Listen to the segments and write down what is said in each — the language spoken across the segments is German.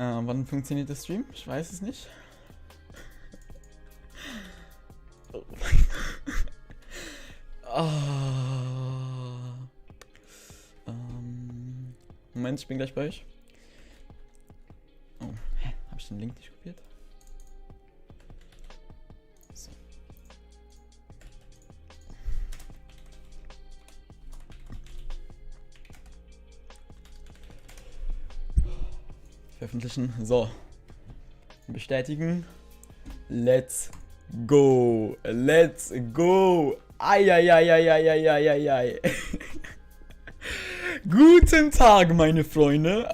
Wann funktioniert der Stream? Ich weiß es nicht. Oh mein Moment, ich bin gleich bei euch. Oh, hä? Hab ich den Link nicht kopiert? So. Veröffentlichen. So. Bestätigen. Let's go. Let's go. Eieieiei. Guten Tag, meine Freunde.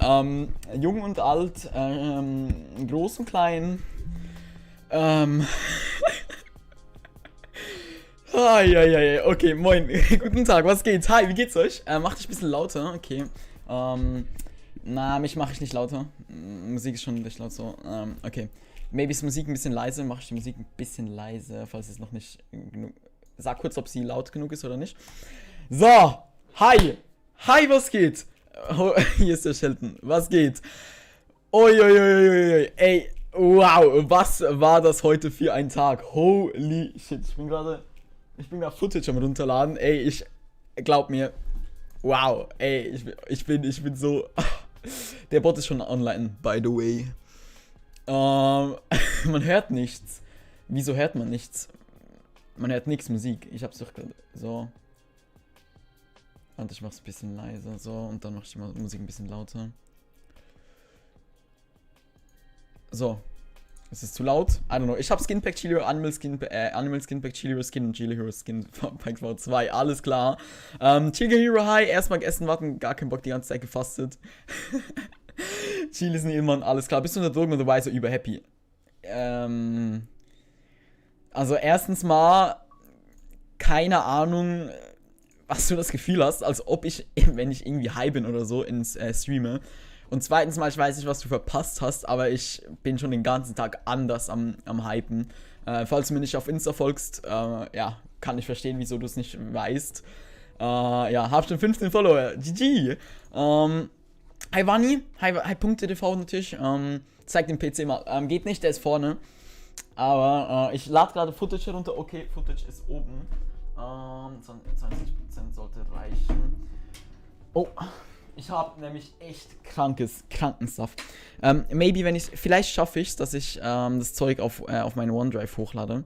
Jung und alt, groß und klein. Okay, moin. Guten Tag, was geht's? Hi, wie geht's euch? Macht dich ein bisschen lauter, okay. Mich mache ich nicht lauter. Musik ist schon recht laut so. Okay. Maybe ist Musik ein bisschen leise. Mache ich die Musik ein bisschen leise, falls es noch nicht genug. Sag kurz, ob sie laut genug ist oder nicht. So, hi. Hi, was geht? Oh, hier ist der Sheldon. Was geht? Oi. Ey, wow, was war das heute für ein Tag? Holy shit, ich bin gerade Footage am runterladen. Ey, glaub mir. Wow, ey, ich bin so. Der Bot ist schon online, by the way. Man hört nichts. Wieso hört man nichts? Man hört nichts Musik. Ich hab's doch gerade. So. Und ich mach's ein bisschen leiser. So. Und dann mach ich die Musik ein bisschen lauter. So. Ist es zu laut? I don't know. Ich hab Skin Pack Chili, Animal Skin Pack Chili Hero Skin und Chili Hero Skin Pack V2. Alles klar. Chili Hero High. Erstmal essen, warten. Gar keinen Bock, die ganze Zeit gefastet. Chili sind immer alles klar. Bist du unter Drogen oder dabei so überhappy? Also erstens mal, keine Ahnung, was du das Gefühl hast, als ob ich, wenn ich irgendwie high bin oder so, streame. Und zweitens mal, ich weiß nicht, was du verpasst hast, aber ich bin schon den ganzen Tag anders am Hypen. Falls du mir nicht auf Insta folgst, ja, kann ich verstehen, wieso du es nicht weißt. Ja, hab schon 15 Follower. GG. Hi Vani, hi Punkte.tv natürlich. Zeig den PC mal. Geht nicht, der ist vorne. Aber ich lade gerade Footage herunter. Okay, Footage ist oben. 20% sollte reichen. Oh, ich habe nämlich echt Krankenstuff. Maybe, vielleicht schaffe ich es, dass ich das Zeug auf meinen OneDrive hochlade.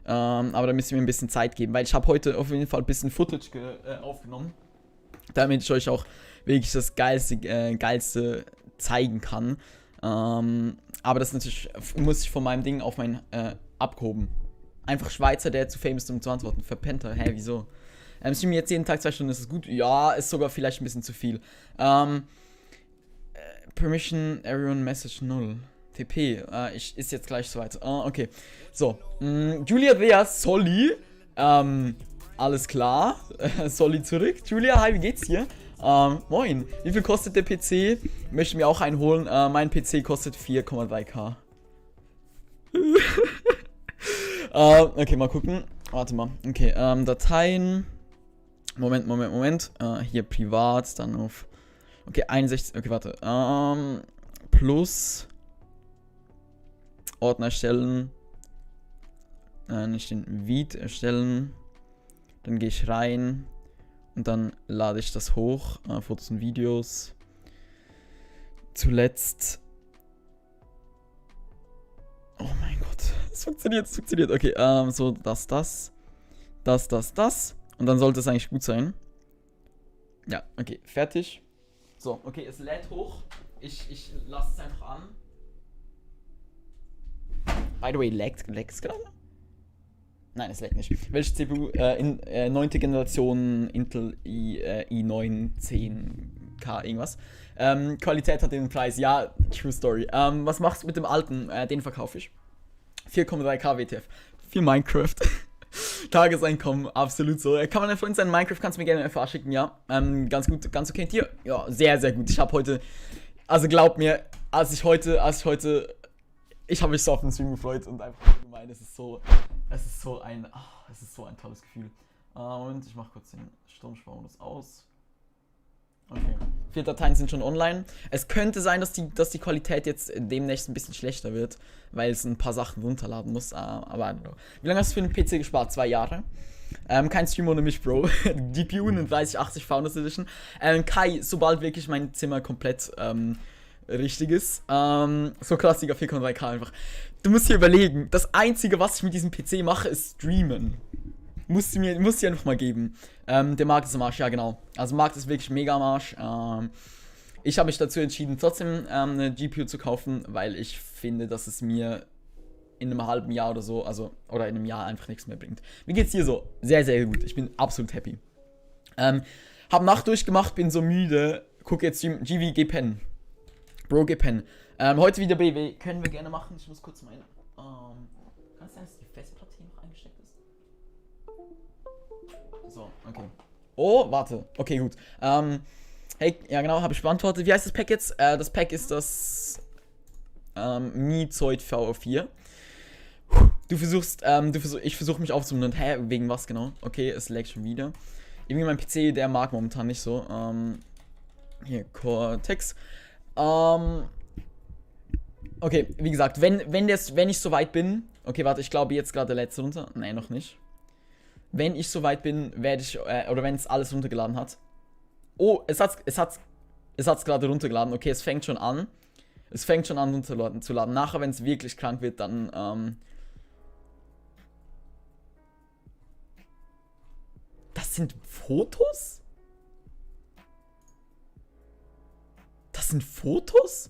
Aber da müsst ihr mir ein bisschen Zeit geben, weil ich habe heute auf jeden Fall ein bisschen Footage aufgenommen. Damit ich euch auch wirklich das Geilste zeigen kann. Aber das natürlich muss ich von meinem Ding auf mein abgehoben. Einfach Schweizer, der zu famous ist, um zu antworten. Verpennt er. Hä, wieso? Streamen jetzt jeden Tag 2 Stunden, ist es gut? Ja, ist sogar vielleicht ein bisschen zu viel. Permission, everyone, message 0. TP, ist jetzt gleich soweit. Okay. So. Julia Rea, Solly. Alles klar. Solly zurück. Julia, hi, wie geht's dir? Moin. Wie viel kostet der PC? Möchte mir auch einen holen. Mein PC kostet 4,3K. Okay, mal gucken. Warte mal. Okay, Dateien. Moment. Hier privat, dann auf. Okay, 61. Okay, warte. Plus. Ordner erstellen. Nicht den Viet erstellen. Dann gehe ich rein. Und dann lade ich das hoch. Fotos und Videos. Zuletzt. Oh mein Gott. Es funktioniert. Okay, so, das. Und dann sollte es eigentlich gut sein. Ja, okay, fertig. So, okay, es lädt hoch. Ich lasse es einfach an. By the way, laggt es gerade? Nein, es leckt nicht. Welche CPU? 9. Generation Intel i9 10K irgendwas. Qualität hat den Preis. Ja, true story. Was machst du mit dem alten? Den verkaufe ich. 4,3K WTF. Für Minecraft. Tageseinkommen, absolut so. Kann man von sein Minecraft, kannst du mir gerne eine FA schicken, ja. Ganz gut, ganz okay. Dir? Ja, sehr, sehr gut. Ich habe heute, also glaub mir, ich habe mich so auf den Stream gefreut und einfach allgemein, es ist so ein tolles Gefühl. Und ich mache kurz den Sturmsparmodus aus. Okay. 4 Dateien sind schon online. Es könnte sein, dass die Qualität jetzt demnächst ein bisschen schlechter wird, weil es ein paar Sachen runterladen muss. Aber wie lange hast du für den PC gespart? 2 Jahre. Kein Stream ohne mich, Bro. GPU in 3080 Founders Edition. Kai, sobald wirklich mein Zimmer komplett richtig ist. So klassiker 4,3K einfach. Du musst dir überlegen, das Einzige, was ich mit diesem PC mache, ist streamen. Musst du einfach mal geben. Der Markt ist am Arsch, ja genau. Also Markt ist wirklich mega am Arsch. Ich habe mich dazu entschieden, trotzdem eine GPU zu kaufen, weil ich finde, dass es mir in einem halben Jahr oder so, oder in einem Jahr einfach nichts mehr bringt. Mir geht's hier so sehr, sehr gut. Ich bin absolut happy. Hab Nacht durchgemacht, bin so müde. Guck jetzt GV, geh pennen. Bro, geh pennen. Heute wieder BW. Können wir gerne machen. Ich muss kurz meine. Kann es sein, dass die Festplatte hier noch eingesteckt ist? So, okay. Oh, warte. Okay, gut. Hey, ja genau, habe ich beantwortet. Wie heißt das Pack jetzt? Das Pack ist das Mizoid V4. Ich versuche mich aufzumuntern. Hä, wegen was genau? Okay, es laggt schon wieder. Irgendwie mein PC, der mag momentan nicht so. Hier, Cortex. Okay, wie gesagt, wenn ich soweit bin. Okay, warte, ich glaube jetzt gerade der letzte runter. Nein, noch nicht. Wenn ich soweit bin, werde ich, oder wenn es alles runtergeladen hat. Oh, es hat's gerade runtergeladen. Okay, es fängt schon an. Es fängt schon an runterzuladen. Nachher, wenn es wirklich krank wird, dann, Das sind Fotos? Das sind Fotos?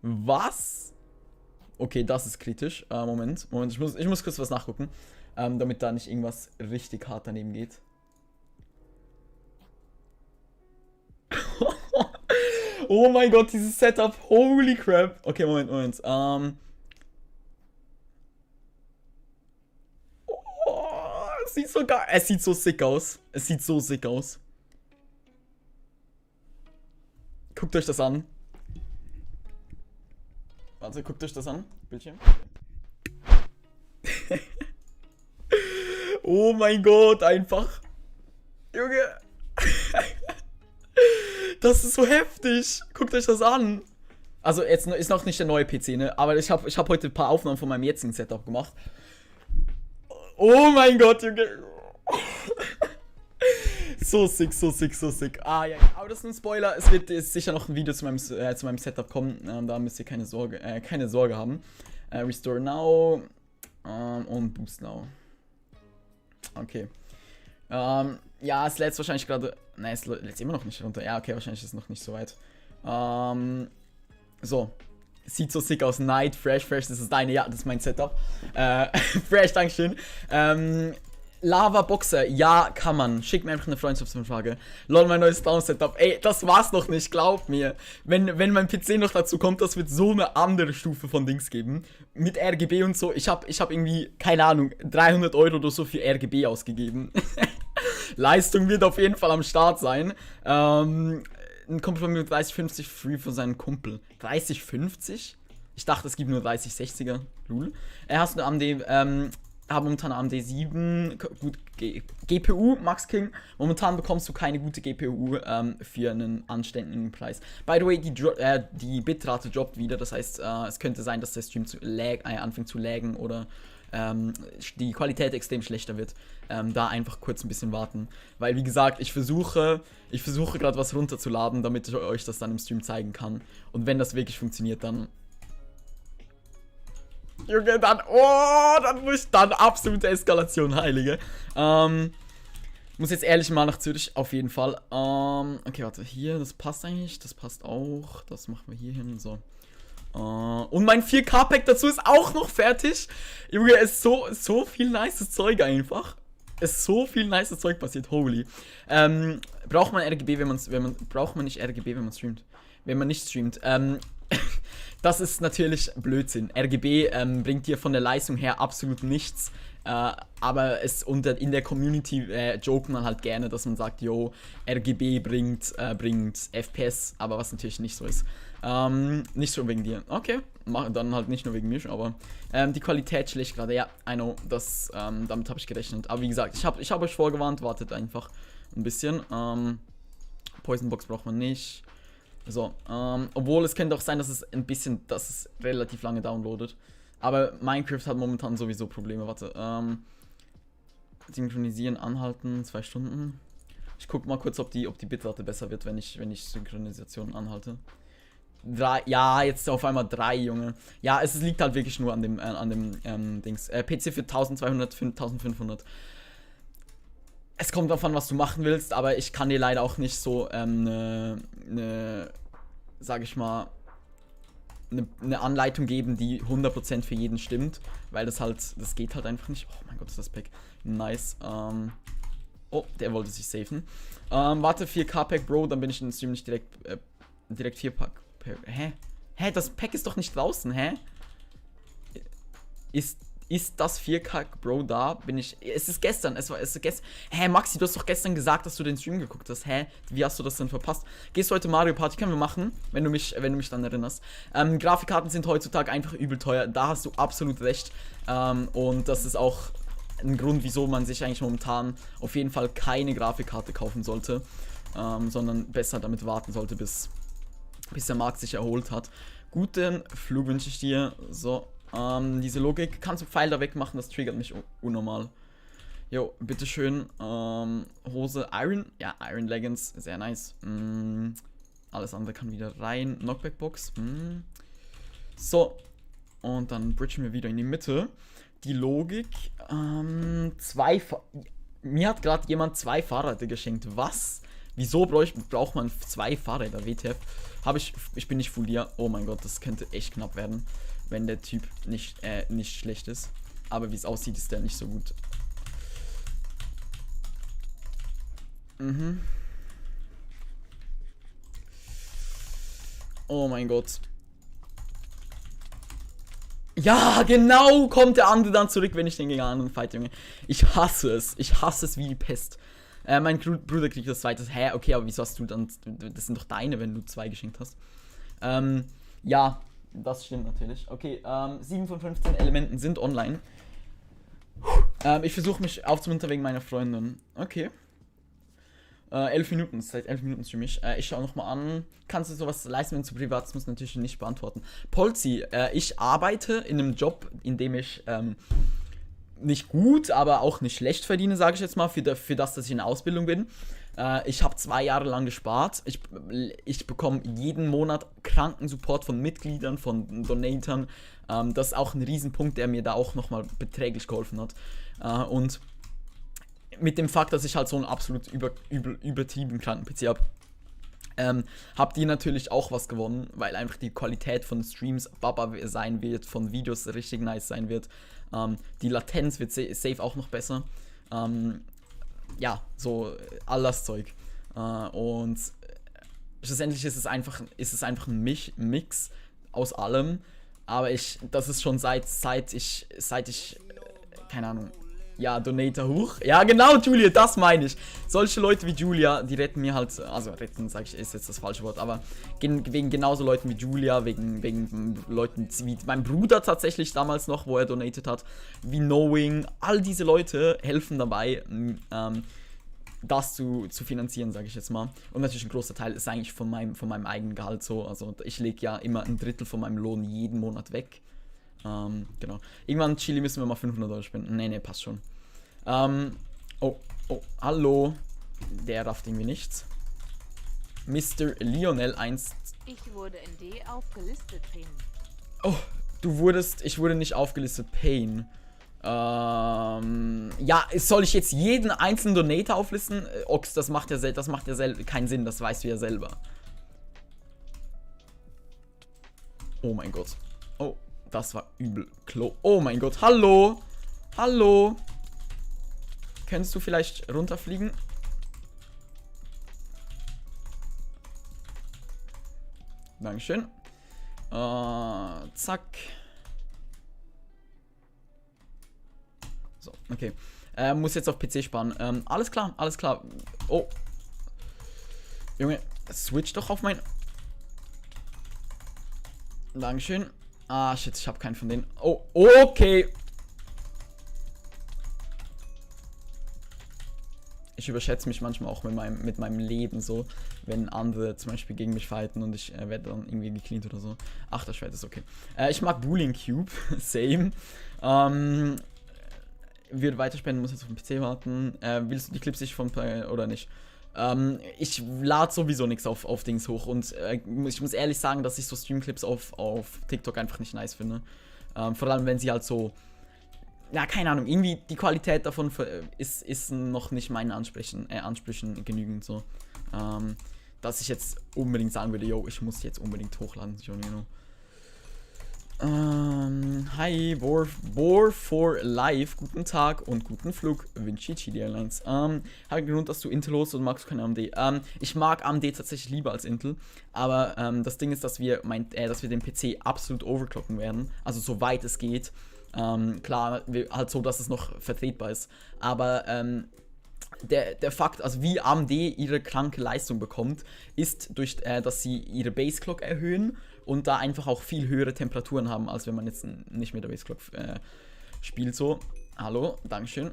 Was? Okay, das ist kritisch. Moment, ich muss kurz was nachgucken, damit da nicht irgendwas richtig hart daneben geht. Oh mein Gott, dieses Setup, holy crap. Okay, Moment. Oh, es sieht so geil. Es sieht so sick aus. Guckt euch das an. Warte, guckt euch das an. Bildschirm. Oh mein Gott, einfach. Junge. Das ist so heftig. Guckt euch das an. Also, jetzt ist noch nicht der neue PC, ne? Aber ich hab heute ein paar Aufnahmen von meinem jetzigen Setup gemacht. Oh mein Gott, Junge. So sick. Ah, ja. Aber das ist ein Spoiler. Es wird sicher noch ein Video zu meinem Setup kommen. Da müsst ihr keine Sorge haben. Restore Now. Und Boost Now. Okay. Ja, es lädt wahrscheinlich gerade. Nein, es lädt immer noch nicht runter. Ja, okay, wahrscheinlich ist es noch nicht so weit. So. Sieht so sick aus. Night, Fresh, das ist deine. Ja, das ist mein Setup. Fresh, Dankeschön. Lava Boxer, ja, kann man. Schick mir einfach eine Freundschaftsanfrage. Lol, mein neues Down-Setup. Ey, das war's noch nicht, glaub mir. Wenn mein PC noch dazu kommt, das wird so eine andere Stufe von Dings geben. Mit RGB und so. Ich hab irgendwie, keine Ahnung, 300 € oder so für RGB ausgegeben. Leistung wird auf jeden Fall am Start sein. Ein Kumpel von mir mit 3050 free von seinem Kumpel. 3050? Ich dachte, es gibt nur 3060er. Lul. Er hast eine AMD, habe momentan AMD 7, gut, GPU, Max King. Momentan bekommst du keine gute GPU für einen anständigen Preis. By the way, die Bitrate droppt wieder, das heißt, es könnte sein, dass der Stream anfängt zu laggen oder die Qualität extrem schlechter wird. Da einfach kurz ein bisschen warten. Weil, wie gesagt, ich versuche gerade was runterzuladen, damit ich euch das dann im Stream zeigen kann. Und wenn das wirklich funktioniert, dann... Junge, dann absolute Eskalation, Heilige. Muss jetzt ehrlich mal nach Zürich, auf jeden Fall. Okay, warte, hier, das passt eigentlich, das passt auch. Das machen wir hier hin, so. Und mein 4K-Pack dazu ist auch noch fertig. Junge, es ist so viel nices Zeug einfach. Es ist so viel nices Zeug passiert, holy. Braucht man RGB, braucht man nicht RGB, wenn man streamt? Wenn man nicht streamt, das ist natürlich Blödsinn. RGB bringt dir von der Leistung her absolut nichts. Aber in der Community joken man halt gerne, dass man sagt, yo, RGB bringt FPS, aber was natürlich nicht so ist. Nicht so wegen dir. Okay, dann halt nicht nur wegen mir, aber die Qualität schlecht gerade. Ja, I know, damit habe ich gerechnet. Aber wie gesagt, ich hab euch vorgewarnt, wartet einfach ein bisschen. Poison Box braucht man nicht. So, obwohl es könnte auch sein, dass es relativ lange downloadet. Aber Minecraft hat momentan sowieso Probleme. Warte, synchronisieren, anhalten, 2 Stunden. Ich guck mal kurz, ob die Bitrate besser wird, wenn ich Synchronisation anhalte. 3, ja, jetzt auf einmal 3, Junge. Ja, es liegt halt wirklich nur an dem Dings. PC für 1200, 1500. Es kommt darauf an, was du machen willst, aber ich kann dir leider auch nicht so sag ich mal, eine Anleitung geben, die 100% für jeden stimmt, weil das geht halt einfach nicht. Oh mein Gott, ist das Pack nice. Oh, der wollte sich safen. Warte, 4K Pack, Bro, dann bin ich in den Stream nicht direkt 4 Pack. Hä, das Pack ist doch nicht draußen, hä? Ist das 4K, Bro, da? Es ist gestern, Hä, Maxi, du hast doch gestern gesagt, dass du den Stream geguckt hast. Hä? Wie hast du das denn verpasst? Gehst du heute Mario Party? Können wir machen, wenn du mich dann erinnerst. Grafikkarten sind heutzutage einfach übel teuer. Da hast du absolut recht. Und das ist auch ein Grund, wieso man sich eigentlich momentan auf jeden Fall keine Grafikkarte kaufen sollte. Sondern besser damit warten sollte, bis der Markt sich erholt hat. Guten Flug wünsche ich dir. So. Diese Logik, kannst du Pfeil da wegmachen, das triggert mich unnormal. Jo, bitteschön. Hose, Iron, ja, Iron Leggings, sehr nice. Alles andere kann wieder rein. Knockback Box. So. Und dann bridgen wir wieder in die Mitte. Die Logik, mir hat gerade jemand 2 Fahrräder geschenkt. Was? Wieso braucht man 2 Fahrräder, WTF? Ich bin nicht Fulia. Oh mein Gott, das könnte echt knapp werden, wenn der Typ nicht schlecht ist. Aber wie es aussieht, ist der nicht so gut. Oh mein Gott. Ja, genau, kommt der andere dann zurück, wenn ich den gegen einen anderen fight, Junge. Ich hasse es wie die Pest. Mein Bruder kriegt das zweite. Hä, okay, aber wieso hast du dann... Das sind doch deine, wenn du 2 geschenkt hast. Ja, das stimmt natürlich. Okay, 7 von 15 Elementen sind online. Ich versuche mich aufzumuntern wegen meiner Freundin. Okay. 11 Minuten, seit 11 Minuten stream ich. Ich schaue nochmal an. Kannst du sowas leisten, wenn du zu privat ist? Muss natürlich nicht beantworten. Polzi, ich arbeite in einem Job, in dem ich nicht gut, aber auch nicht schlecht verdiene, sage ich jetzt mal, für das, dass ich in der Ausbildung bin. Ich habe 2 Jahre lang gespart. Ich bekomme jeden Monat Krankensupport von Mitgliedern, von Donatern. Das ist auch ein Riesenpunkt, der mir da auch nochmal beträglich geholfen hat. Und mit dem Fakt, dass ich halt so einen absolut übertrieben kranken PC habe, habt ihr natürlich auch was gewonnen, weil einfach die Qualität von Streams Baba sein wird, von Videos richtig nice sein wird. Die Latenz wird safe auch noch besser. Ja, so all das Zeug. Und schlussendlich ist es einfach ein Mix aus allem. Aber das ist schon seit ich keine Ahnung. Ja, Donator hoch. Ja, genau, Julia, das meine ich. Solche Leute wie Julia, die retten mir halt, also retten, sag ich, ist jetzt das falsche Wort, aber wegen genauso Leuten wie Julia, wegen Leuten wie mein Bruder tatsächlich damals noch, wo er donated hat, wie Knowing, all diese Leute helfen dabei, das zu finanzieren, sage ich jetzt mal. Und natürlich ein großer Teil ist eigentlich von meinem eigenen Gehalt so. Also ich lege ja immer 1/3 von meinem Lohn jeden Monat weg. Genau. Irgendwann, Chili, müssen wir mal 500 € spenden. Nee, passt schon. Oh, hallo. Der rafft irgendwie nichts. Mr. Lionel 1. Ich wurde in D aufgelistet, Pain. Oh, ich wurde nicht aufgelistet, Pain. Ja, soll ich jetzt jeden einzelnen Donator auflisten? Ox, das macht ja keinen Sinn, das weißt du ja selber. Oh mein Gott. Oh, das war übel klo. Oh mein Gott, hallo. Hallo. Könntest du vielleicht runterfliegen? Dankeschön. Zack. So, okay. Muss jetzt auf PC sparen. Alles klar, alles klar. Oh. Junge, switch doch auf mein... Dankeschön. Ah, shit, ich habe keinen von denen. Oh, okay. ich überschätze mich manchmal auch mit meinem Leben so, wenn andere zum Beispiel gegen mich fighten und ich werde dann irgendwie gecleant oder so. Ach, das Schwert ist okay. Ich mag Boolean Cube, same. Wird weiterspenden, muss jetzt auf den PC warten. Willst du die Clips nicht oder nicht? Ich lade sowieso nichts auf Dings hoch und ich muss ehrlich sagen, dass ich so Streamclips auf TikTok einfach nicht nice finde. Vor allem, wenn sie halt so, ja, keine Ahnung, irgendwie die Qualität davon ist noch nicht meinen Ansprüchen genügend so. Dass ich jetzt unbedingt sagen würde, yo, ich muss jetzt unbedingt hochladen, you know. Hi, Bor for Life, guten Tag und guten Flug, Vinci Chili Airlines. Habe einen Grund, dass du Intel los und magst kein AMD. Ich mag AMD tatsächlich lieber als Intel, aber das Ding ist, dass wir den PC absolut overclocken werden, also soweit es geht. Klar, halt so, dass es noch vertretbar ist, aber der Fakt, also wie AMD ihre kranke Leistung bekommt, ist durch, dass sie ihre Base Clock erhöhen und da einfach auch viel höhere Temperaturen haben, als wenn man jetzt nicht mit der Base Clock spielt so. Hallo, Dankeschön.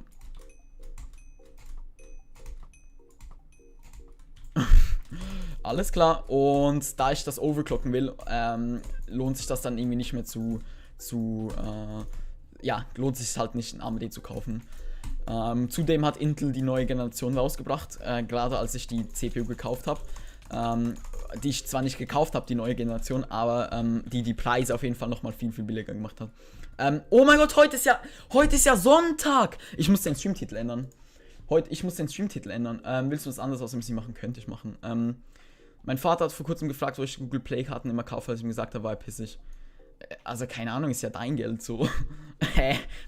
Alles klar, und da ich das overclocken will, lohnt sich das dann irgendwie nicht mehr lohnt sich halt nicht, ein AMD zu kaufen. Zudem hat Intel die neue Generation rausgebracht, gerade als ich die CPU gekauft habe. Die ich zwar nicht gekauft habe, die neue Generation, aber die Preise auf jeden Fall nochmal viel, viel billiger gemacht hat. Oh mein Gott, heute ist ja Sonntag! Ich muss den Streamtitel ändern. Willst du was anderes aus dem PC machen? Könnte ich machen. Mein Vater hat vor kurzem gefragt, wo ich Google Play Karten immer kaufe, als ich ihm gesagt habe, war er pissig. Also keine Ahnung, ist ja dein Geld so.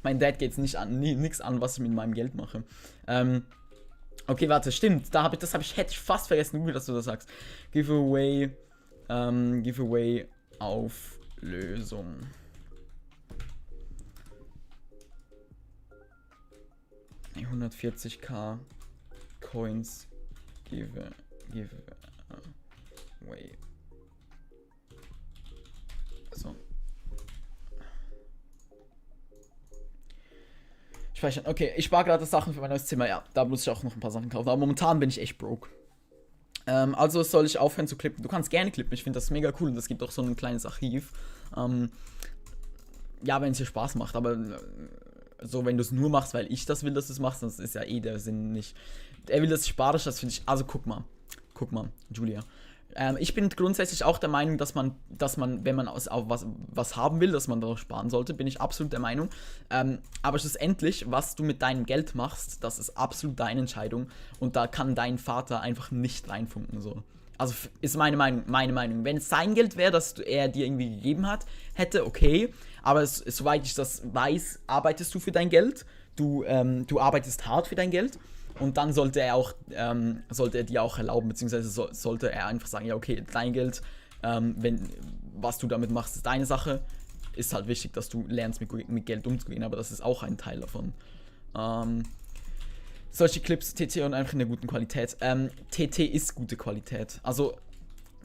Mein Dad geht's nichts an, was ich mit meinem Geld mache. Okay, warte, stimmt. Hätte ich fast vergessen, dass du das sagst. Giveaway Auflösung. Nee, 140k Coins Giveaway. So. Speichern. Okay, ich spare gerade Sachen für mein neues Zimmer. Ja, da muss ich auch noch ein paar Sachen kaufen. Aber momentan bin ich echt broke. Also soll ich aufhören zu klippen. Du kannst gerne klippen. Ich finde das mega cool. Und es gibt auch so ein kleines Archiv. Ja, wenn es dir Spaß macht. Aber so, wenn du es nur machst, weil ich das will, dass du es machst, das ist ja eh der Sinn nicht. Er will, dass ich spare, das finde ich. Also guck mal, Julia. Ich bin grundsätzlich auch der Meinung, dass man, wenn man was haben will, dass man darauf sparen sollte, bin ich absolut der Meinung. Aber schlussendlich, was du mit deinem Geld machst, das ist absolut deine Entscheidung und da kann dein Vater einfach nicht reinfunken, so. Also ist meine Meinung. Wenn es sein Geld wäre, das er dir irgendwie gegeben hätte, okay, aber soweit ich das weiß, arbeitest du für dein Geld, du arbeitest hart für dein Geld. Und dann sollte er dir auch erlauben, beziehungsweise sollte er einfach sagen, ja okay, dein Geld, was du damit machst, ist deine Sache. Ist halt wichtig, dass du lernst, mit Geld umzugehen, aber das ist auch ein Teil davon. Solche Clips, TT und einfach in der guten Qualität. TT ist gute Qualität. Also,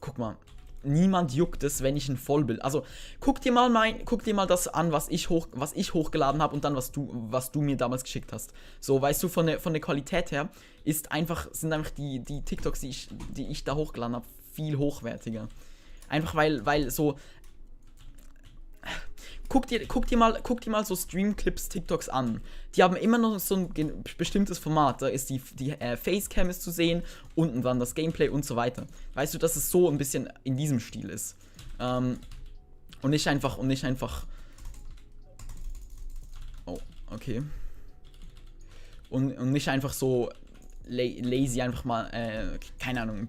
guck mal. Niemand juckt es, wenn ich ein Vollbild. Also, guck dir mal das an, was ich hochgeladen habe und dann, was du mir damals geschickt hast. So, weißt du, von der Qualität her sind einfach die TikToks, die ich da hochgeladen habe, viel hochwertiger. Einfach weil so. Guck dir mal so Streamclips TikToks an. Die haben immer noch so ein bestimmtes Format. Da ist die Facecam ist zu sehen, unten dann das Gameplay und so weiter. Weißt du, dass es so ein bisschen in diesem Stil ist. Und nicht einfach. Oh, okay. Und nicht einfach so lazy einfach mal, keine Ahnung,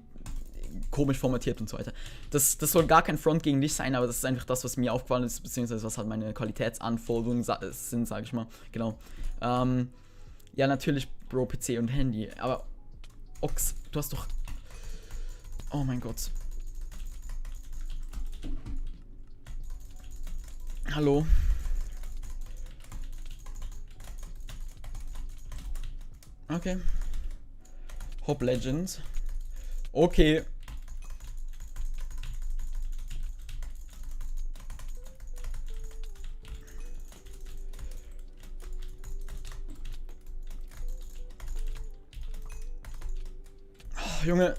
komisch formatiert und so weiter. Das soll gar kein Front gegen dich sein, aber das ist einfach das, was mir aufgefallen ist, beziehungsweise was halt meine Qualitätsanforderungen sind, sage ich mal. Genau. Ja, natürlich Bro, PC und Handy, aber Ox, du hast doch... Oh mein Gott. Hallo. Okay. Hop Legend. Okay. Junge.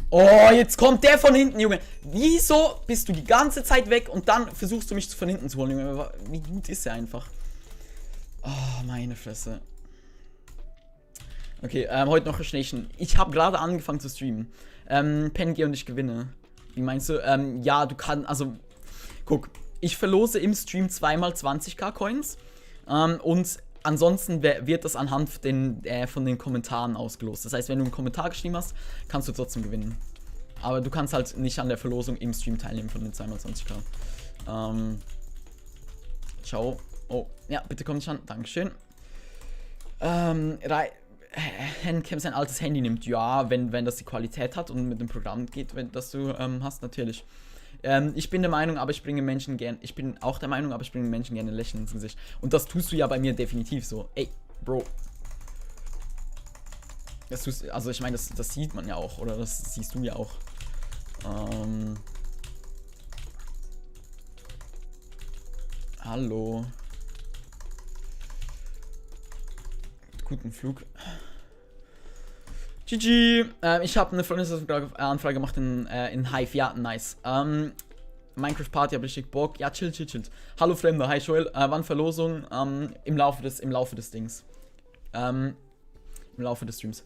Oh, jetzt kommt der von hinten, Junge. Wieso bist du die ganze Zeit weg und dann versuchst du mich von hinten zu holen, Junge? Wie gut ist er einfach? Oh, meine Fresse. Okay, heute noch Schnächen. Ich habe gerade angefangen zu streamen. Pengi und ich gewinne. Wie meinst du? Ja, du kannst, also, guck, ich verlose im Stream zweimal 20k Coins. Und ansonsten wird das anhand von den Kommentaren ausgelost. Das heißt, wenn du einen Kommentar geschrieben hast, kannst du trotzdem gewinnen. Aber du kannst halt nicht an der Verlosung im Stream teilnehmen von den 2x20k. Ciao. Oh, ja, bitte komm nicht an. Dankeschön. Handcam sein altes Handy nimmt. Ja, wenn das die Qualität hat und mit dem Programm geht, das du hast, natürlich. Ich bin der Meinung, aber ich bringe Menschen gerne. Ich bin auch der Meinung, aber ich bringe Menschen gerne Lächeln ins Gesicht. Und das tust du ja bei mir definitiv so. Ey, Bro. Das tust, also ich meine, das sieht man ja auch, oder das siehst du ja auch. Hallo. Guten Flug. GG. Ich habe eine Freundesanfrage gemacht in Hive. Ja, nice. Minecraft Party, hab richtig Bock. Ja, chill. Hallo Fremder, hi Joel. Wann Verlosung? Im Laufe des Dings. Im Laufe des Streams.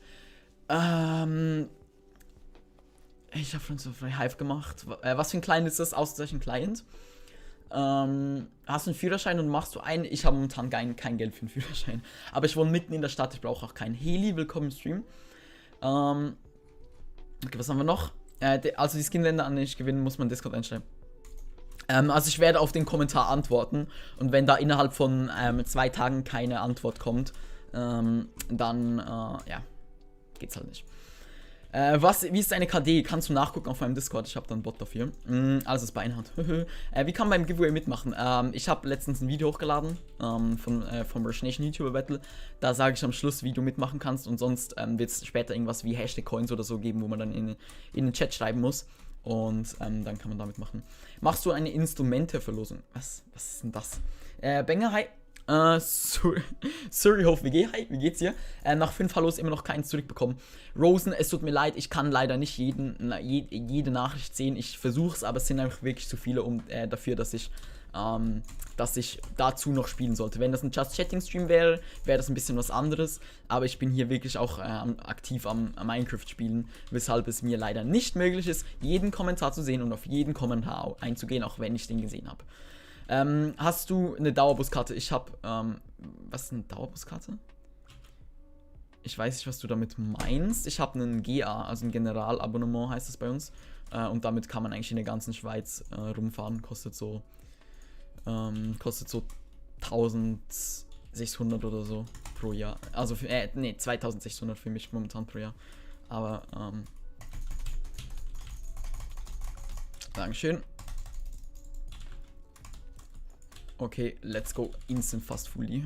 Ich habe schon so viel Hive gemacht. Was für ein Client ist das? Ausgezeichnet Client. Hast du einen Führerschein und machst du einen? Ich habe momentan kein Geld für einen Führerschein. Aber ich wohne mitten in der Stadt, ich brauche auch keinen. Heli, willkommen im Stream. Okay, was haben wir noch? Also die Skinländer, an denen ich gewinne, muss man Discord einstellen. Also ich werde auf den Kommentar antworten. Und wenn da innerhalb von 2 Tagen keine Antwort kommt, dann, ja, geht's halt nicht. Wie ist deine KD? Kannst du nachgucken auf meinem Discord? Ich habe da einen Bot dafür. Alles ist Beinhard. Wie kann man beim Giveaway mitmachen? Ich habe letztens ein Video hochgeladen vom Rush Nation YouTuber Battle. Da sage ich am Schluss, wie du mitmachen kannst. Und sonst wird es später irgendwas wie Hashtag Coins oder so geben, wo man dann in den Chat schreiben muss. Und dann kann man damit machen. Machst du eine Instrumente-Verlosung? Was ist denn das? Banger, hi. Surreyhof WG, hi, wie geht's dir? Nach 5 Hallos immer noch keins zurückbekommen. Rosen, es tut mir leid, ich kann leider nicht jede Nachricht sehen. Ich versuch's, aber es sind einfach wirklich zu viele dafür, dass ich dazu noch spielen sollte. Wenn das ein Just Chatting Stream wäre, wäre das ein bisschen was anderes. Aber ich bin hier wirklich auch aktiv am Minecraft spielen, weshalb es mir leider nicht möglich ist, jeden Kommentar zu sehen und auf jeden Kommentar einzugehen, auch wenn ich den gesehen habe. Hast du eine Dauerbuskarte? Ich habe, was ist eine Dauerbuskarte? Ich weiß nicht, was du damit meinst. Ich habe einen GA, also ein Generalabonnement heißt es bei uns. Und damit kann man eigentlich in der ganzen Schweiz rumfahren. Kostet so 1600 oder so pro Jahr. Also, 2600 für mich momentan pro Jahr. Aber, Dankeschön. Okay, let's go. Instant fast fully.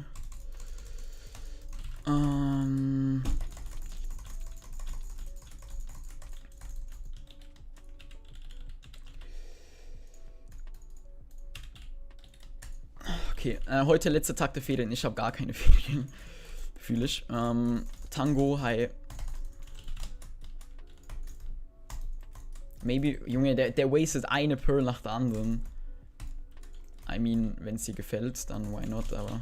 Okay, heute letzter Tag der Ferien. Ich habe gar keine Ferien. Fühle ich. Tango, hi. Maybe, Junge, der wastet eine Pearl nach der anderen. I mean, wenn es dir gefällt, dann why not, aber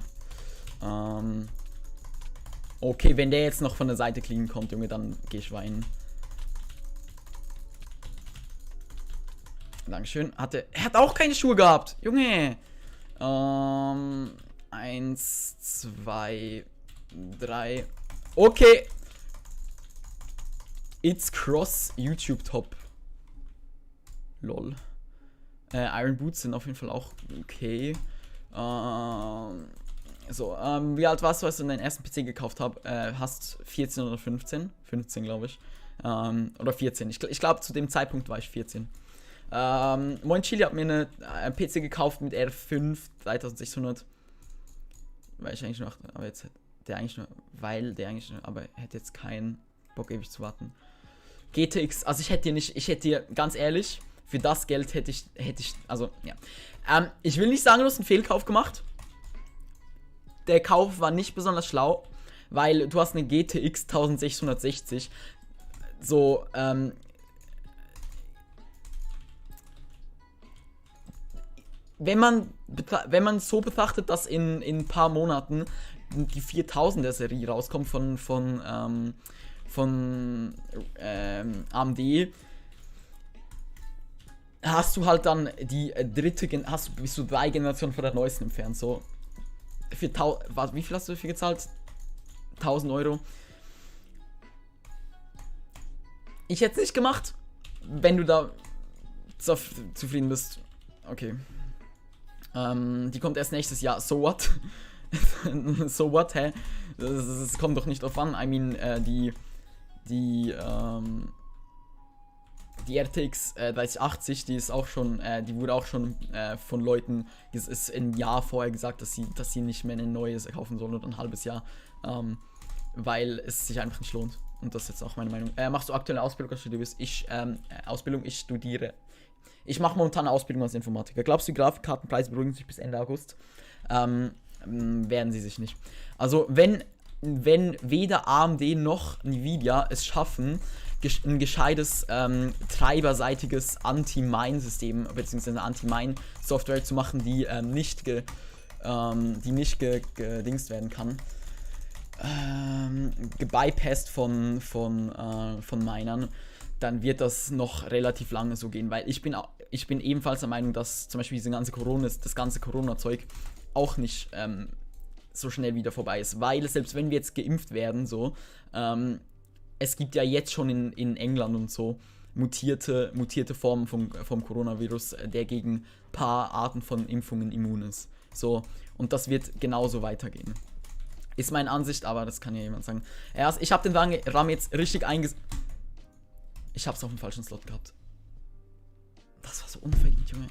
okay, wenn der jetzt noch von der Seite clean kommt, Junge, dann geh ich weinen. Dankeschön. Er hat auch keine Schuhe gehabt, Junge. 1, 2, 3. Okay. It's cross YouTube Top. Lol. Iron Boots sind auf jeden Fall auch okay. Wie alt warst du, als du deinen ersten PC gekauft hast? 14 oder 15? 15, glaube ich. Oder 14. Ich glaube, zu dem Zeitpunkt war ich 14. Moin Chili hat mir einen PC gekauft mit R5 3600. Weil ich eigentlich noch, aber jetzt der eigentlich nur, aber hätte jetzt keinen Bock ewig zu warten. GTX, also ich hätte dir ganz ehrlich, für das Geld hätte ich, also, ja. Ich will nicht sagen, du hast einen Fehlkauf gemacht. Der Kauf war nicht besonders schlau, weil du hast eine GTX 1660. So, wenn man so betrachtet, dass in ein paar Monaten die 4000er Serie rauskommt von AMD, hast du halt dann die bist du 3 Generationen von der neuesten entfernt, so. Wie viel hast du dafür gezahlt? 1000 Euro. Ich hätte es nicht gemacht, wenn du da zufrieden bist. Okay. Die kommt erst nächstes Jahr. So what? So what, hä? Das kommt doch nicht drauf an. I mean, die RTX 3080, die ist auch schon, die wurde auch schon von Leuten, es ist ein Jahr vorher gesagt, dass sie nicht mehr ein neues kaufen sollen oder ein halbes Jahr, weil es sich einfach nicht lohnt. Und das ist jetzt auch meine Meinung. Machst du aktuelle Ausbildung als studierst? Ich studiere. Ich mache momentan eine Ausbildung als Informatiker. Glaubst du, die Grafikkartenpreise beruhigen sich bis Ende August? Werden sie sich nicht. Also, wenn weder AMD noch Nvidia es schaffen, ein gescheites treiberseitiges Anti-Mine-System bzw. Anti-Mine-Software zu machen, die nicht gedingst werden kann, gebypasst von Minern, dann wird das noch relativ lange so gehen, weil ich bin ebenfalls der Meinung, dass zum Beispiel das ganze Corona-Zeug auch nicht so schnell wieder vorbei ist, weil selbst wenn wir jetzt geimpft werden, so, es gibt ja jetzt schon in England und so mutierte Formen vom Coronavirus, der gegen ein paar Arten von Impfungen immun ist. So, und das wird genauso weitergehen. Ist meine Ansicht, aber das kann ja jemand sagen. Erst, ich habe den RAM jetzt richtig Ich hab's auf dem falschen Slot gehabt. Das war so unverdient, Junge.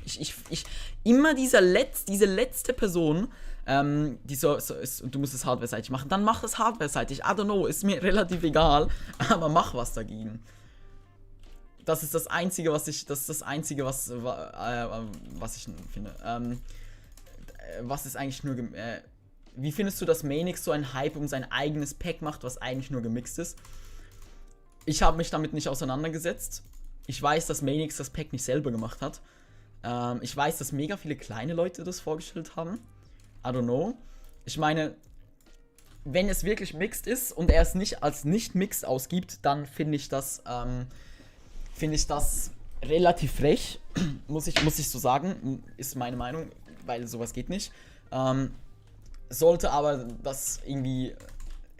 Immer diese letzte Person, die so ist, du musst es hardware-seitig machen, dann mach es hardware-seitig. I don't know, ist mir relativ egal, aber mach was dagegen. Das ist das Einzige, was ich finde. Was ist eigentlich nur, wie findest du, dass Manix so einen Hype um sein eigenes Pack macht, was eigentlich nur gemixt ist? Ich habe mich damit nicht auseinandergesetzt. Ich weiß, dass Manix das Pack nicht selber gemacht hat. Ich weiß, dass mega viele kleine Leute das vorgestellt haben. I don't know. Ich meine, wenn es wirklich mixed ist und er es nicht als nicht mixed ausgibt, dann finde ich das relativ frech. muss ich so sagen. Ist meine Meinung, weil sowas geht nicht.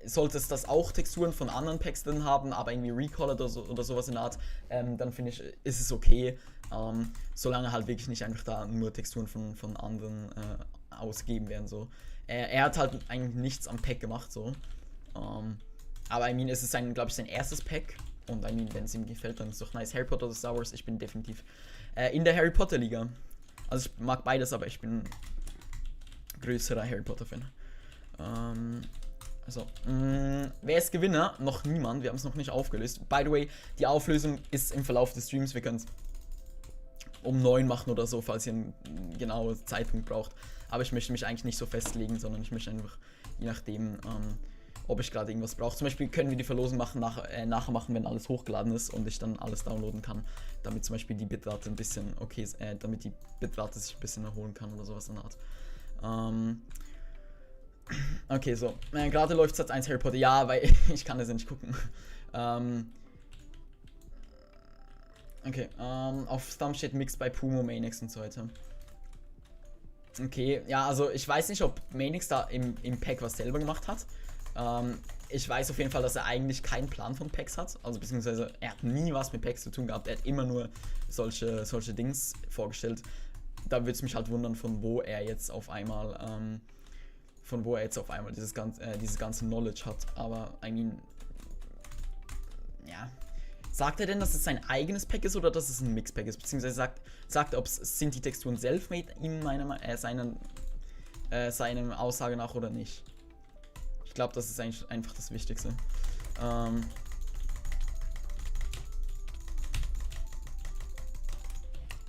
Sollte es das auch Texturen von anderen Packs drin haben, aber irgendwie recalled oder sowas in der Art, dann finde ich, ist es okay, solange halt wirklich nicht einfach da nur Texturen von anderen ausgegeben werden, so. Er hat halt eigentlich nichts am Pack gemacht, so. Aber I mean, es ist glaube ich, sein erstes Pack und I mean, wenn es ihm gefällt, dann ist es doch nice. Harry Potter oder Star Wars, ich bin definitiv in der Harry Potter Liga. Also ich mag beides, aber ich bin größerer Harry Potter Fan. Also, wer ist Gewinner? Noch niemand, wir haben es noch nicht aufgelöst. By the way, die Auflösung ist im Verlauf des Streams, wir können es um 9 machen oder so, falls ihr einen genauen Zeitpunkt braucht. Aber ich möchte mich eigentlich nicht so festlegen, sondern ich möchte einfach, je nachdem, ob ich gerade irgendwas brauche. Zum Beispiel können wir die Verlosung nachher machen, wenn alles hochgeladen ist und ich dann alles downloaden kann, damit zum Beispiel die Bitrate ein bisschen okay ist, damit die Bitrate sich ein bisschen erholen kann oder sowas in der Art. Okay, so. Gerade läuft Satz 1 Harry Potter. Ja, weil ich kann das ja nicht gucken. Okay, auf Thumb steht Mix bei Pumo, Manix und so weiter. Okay, ja, also ich weiß nicht, ob Manix da im Pack was selber gemacht hat. Ich weiß auf jeden Fall, dass er eigentlich keinen Plan von Packs hat. Also beziehungsweise er hat nie was mit Packs zu tun gehabt. Er hat immer nur solche Dings vorgestellt. Da würde es mich halt wundern, von wo er jetzt auf einmal dieses ganze Knowledge hat. Aber, I mean, ja. Sagt er denn, dass es sein eigenes Pack ist oder dass es ein Mix-Pack ist? Beziehungsweise sagt er, sind die Texturen self-made in seiner Aussage nach oder nicht? Ich glaube, das ist eigentlich einfach das Wichtigste.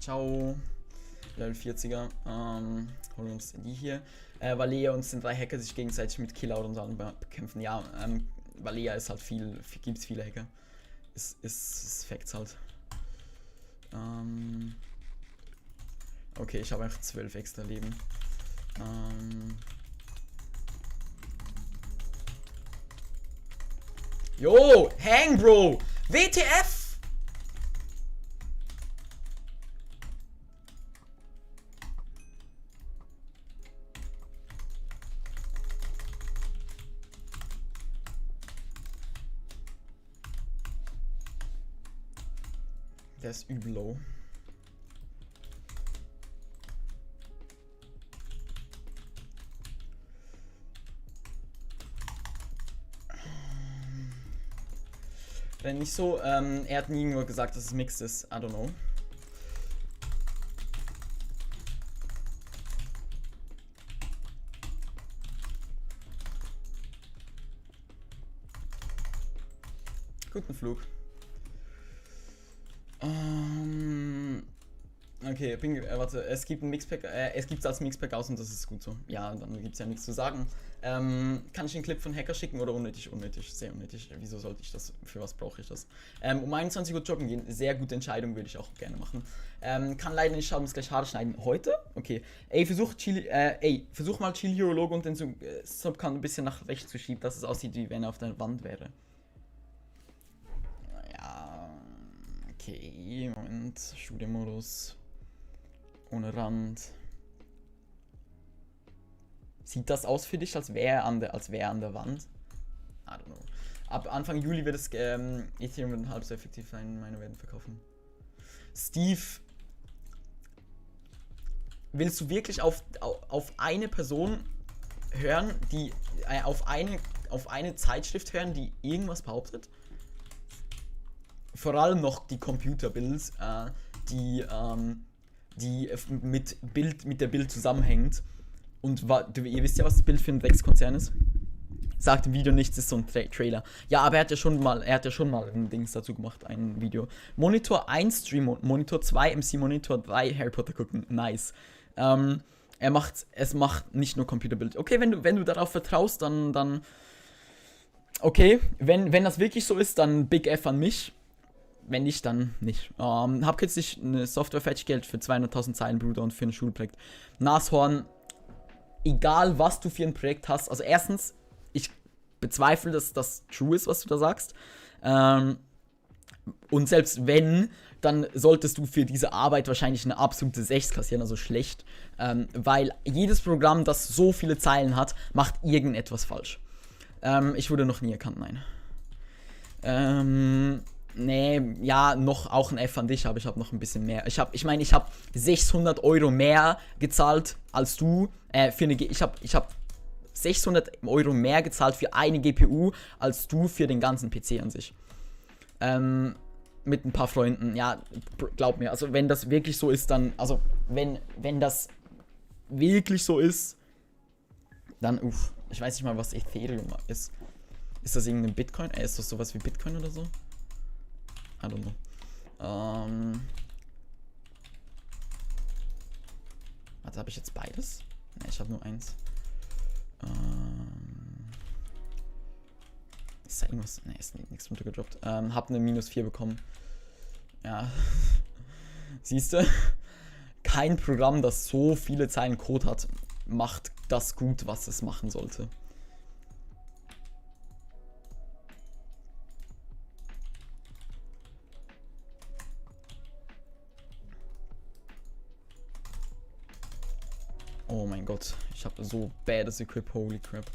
Ciao. Level 40er. Holen wir uns die hier. Valea und sind 3 Hacker, die sich gegenseitig mit Killer und so bekämpfen. Ja, Valea ist halt gibt's viele Hacker. ist Facts halt. Okay, ich habe einfach 12 extra Leben. Jo, hang, Bro! WTF! Der ist übel low. Wenn nicht so, er hat nie nur gesagt, dass es mixed ist. I don't know. Guten Flug. Okay, warte, es gibt ein Mixpack, es gibt es als Mixpack aus und das ist gut so. Ja, dann gibt es ja nichts zu sagen. Kann ich einen Clip von Hacker schicken oder unnötig? Unnötig, sehr unnötig. Wieso sollte ich das? Für was brauche ich das? Um 21 Uhr joggen gehen, sehr gute Entscheidung, würde ich auch gerne machen. Kann leider nicht schauen, muss gleich Haare schneiden. Heute? Okay. Ey, versuch mal Chili Hero Logo und den Subcount ein bisschen nach rechts zu schieben, dass es aussieht, wie wenn er auf der Wand wäre. Ja, okay, Moment, Studiomodus. Ohne Rand. Sieht das aus für dich, als wäre er an der Wand? I don't know. Ab Anfang Juli wird es Ethereum wird halb so effektiv sein, meine werden verkaufen. Steve, willst du wirklich auf eine Person hören, die auf eine Zeitschrift hören, die irgendwas behauptet? Vor allem noch die Computerbilds, die mit der Bild zusammenhängt. Und ihr wisst ja, was das Bild für ein Dreckskonzern ist. Sagt im Video nichts, ist so ein Trailer. Ja, aber er hat ja schon mal ein Dings dazu gemacht, ein Video. Monitor 1 Stream, Monitor 2 MC Monitor 3 Harry Potter gucken. Nice. Es macht nicht nur Computerbild. Okay, wenn du darauf vertraust, dann okay. Wenn das wirklich so ist, dann Big F an mich. Wenn nicht, dann nicht. Hab kürzlich eine Software-Fetch-Geld für 200.000 Zeilen, Bruder, und für ein Schulprojekt. Nashorn, egal was du für ein Projekt hast, also erstens, ich bezweifle, dass das true ist, was du da sagst. Und selbst wenn, dann solltest du für diese Arbeit wahrscheinlich eine absolute 6 kassieren, also schlecht. Weil jedes Programm, das so viele Zeilen hat, macht irgendetwas falsch. Ich wurde noch nie erkannt, nein. Nee, ja, noch auch ein F an dich, aber ich habe noch ein bisschen mehr. Ich habe 600 € mehr gezahlt als du. Ich habe 600 € mehr gezahlt für eine GPU als du für den ganzen PC an sich. Mit ein paar Freunden. Ja, glaub mir. Also wenn das wirklich so ist, dann, also wenn das wirklich so ist, dann ich weiß nicht mal, was Ethereum ist. Ist das irgendein Bitcoin? Ist das sowas wie Bitcoin oder so? I don't know. Warte, habe ich jetzt beides? Ne, ich habe nur eins. Ist da irgendwas? Ne, ist nichts runtergedroppt. Hab eine -4 bekommen. Ja. Siehst du? Kein Programm, das so viele Zeilen Code hat, macht das gut, was es machen sollte. Oh mein Gott, ich habe so bades Equip, holy crap.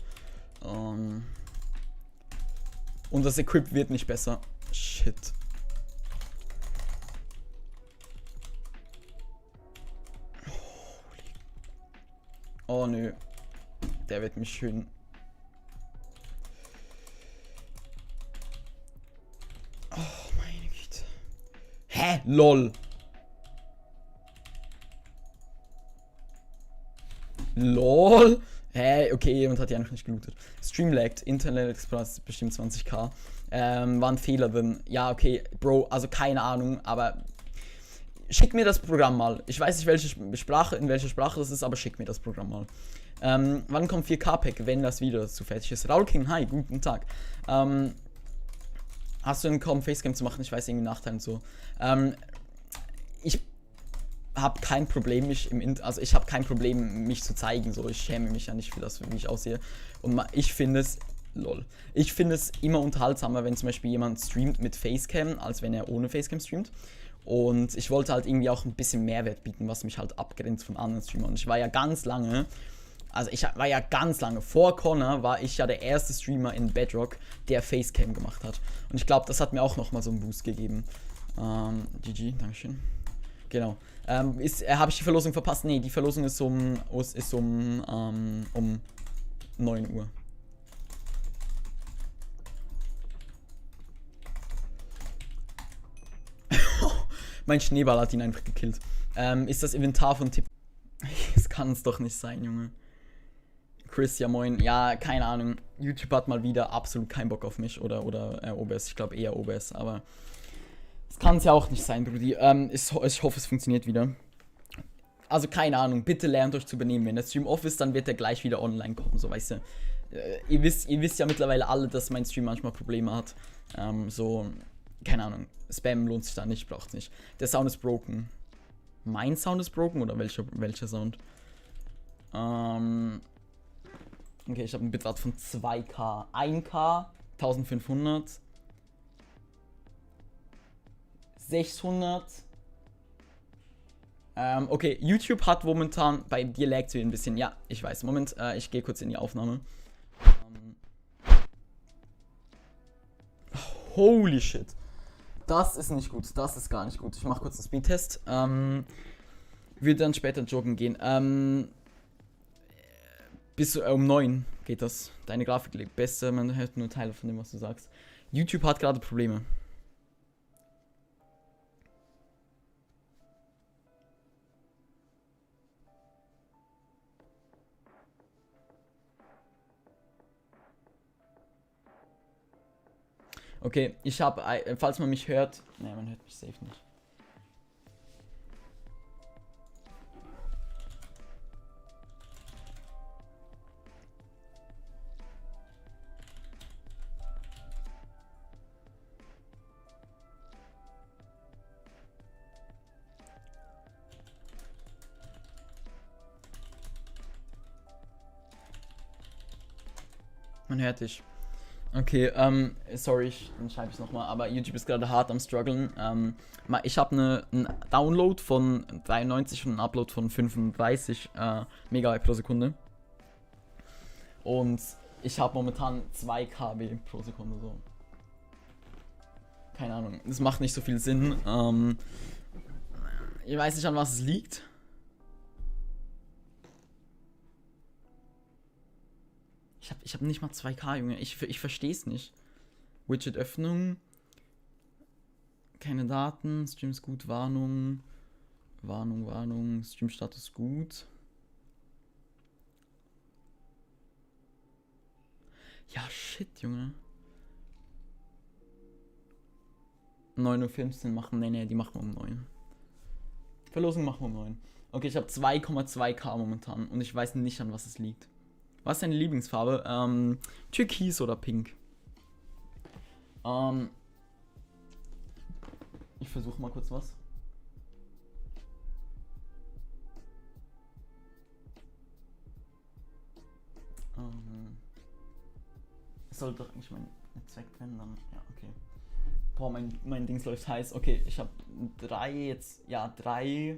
Und das Equip wird nicht besser. Shit. Oh nö. Der wird mich schön. Oh meine Güte. Hä? LOL. LOL. Hä? Okay, jemand hat ja noch nicht gelootet. Streamlagged, Internet Express bestimmt 20k. War ein Fehler drin. Ja, okay, Bro, also keine Ahnung, aber schick mir das Programm mal. Ich weiß nicht, in welcher Sprache das ist, aber schick mir das Programm mal. Wann kommt 4K-Pack, wenn das Video dazu fertig ist? Raul King, hi, guten Tag. Hast du einen kaum Facecam zu machen? Ich weiß irgendwie Nachteile und so. Ich habe kein Problem, ich habe kein Problem, mich zu zeigen. So, ich schäme mich ja nicht für das, wie ich aussehe. Und ich finde es, ich finde es immer unterhaltsamer, wenn zum Beispiel jemand streamt mit Facecam, als wenn er ohne Facecam streamt. Und ich wollte halt irgendwie auch ein bisschen Mehrwert bieten, was mich halt abgrenzt von anderen Streamern. Und ich war ja ganz lange, vor Connor war ich ja der erste Streamer in Bedrock, der Facecam gemacht hat. Und ich glaube, das hat mir auch nochmal so einen Boost gegeben. GG, Dankeschön. Genau. Habe ich die Verlosung verpasst? Nee, die Verlosung ist um 9 Uhr. Mein Schneeball hat ihn einfach gekillt. Ist das Inventar von Tipp... Das kann es doch nicht sein, Junge. Chris, ja moin. Ja, keine Ahnung. YouTube hat mal wieder absolut keinen Bock auf mich. Oder OBS. Ich glaube eher OBS, aber... Das kann es ja auch nicht sein, Brudi. Ich hoffe, es funktioniert wieder. Also keine Ahnung, bitte lernt euch zu benehmen. Wenn der Stream off ist, dann wird er gleich wieder online kommen, so weißt du. Ihr wisst ja mittlerweile alle, dass mein Stream manchmal Probleme hat. Keine Ahnung. Spam lohnt sich da nicht, braucht's nicht. Der Sound ist broken. Mein Sound ist broken oder welcher Sound? Okay, ich habe einen Bitrate von 2K. 1K, 1500. 600. Okay, YouTube hat momentan bei dir laggt ein bisschen. Ja, ich weiß. Moment, ich gehe kurz in die Aufnahme. Holy shit. Das ist nicht gut. Das ist gar nicht gut. Ich mache kurz einen Speedtest. Würde dann später joggen gehen. Bis um 9 geht das. Deine Grafik liegt besser. Man hört nur Teile von dem, was du sagst. YouTube hat gerade Probleme. Okay, ich habe, falls man mich hört, ne, man hört mich safe nicht. Man hört dich. Okay, sorry, dann schreibe ich es nochmal, aber YouTube ist gerade hart am struggeln. Ich habe einen Download von 93 und einen Upload von 35 Megabyte pro Sekunde. Und ich habe momentan 2 KB pro Sekunde so. Keine Ahnung, das macht nicht so viel Sinn. Ich weiß nicht, an was es liegt. Ich hab nicht mal 2K, Junge. Ich verstehe es nicht. Widget-Öffnung. Keine Daten. Stream ist gut. Warnung. Warnung. Stream-Status gut. Ja, shit, Junge. 9:15 Uhr machen. Nee, die machen wir um 9. Verlosung machen wir um 9. Okay, ich habe 2,2K momentan. Und ich weiß nicht, an was es liegt. Was ist deine Lieblingsfarbe? Türkis oder Pink? Ich versuche mal kurz was. Es sollte doch eigentlich mein Netzwerk drin dann. Ja, okay. Boah, mein Dings läuft heiß. Okay, ich habe 3 jetzt. Ja, 3.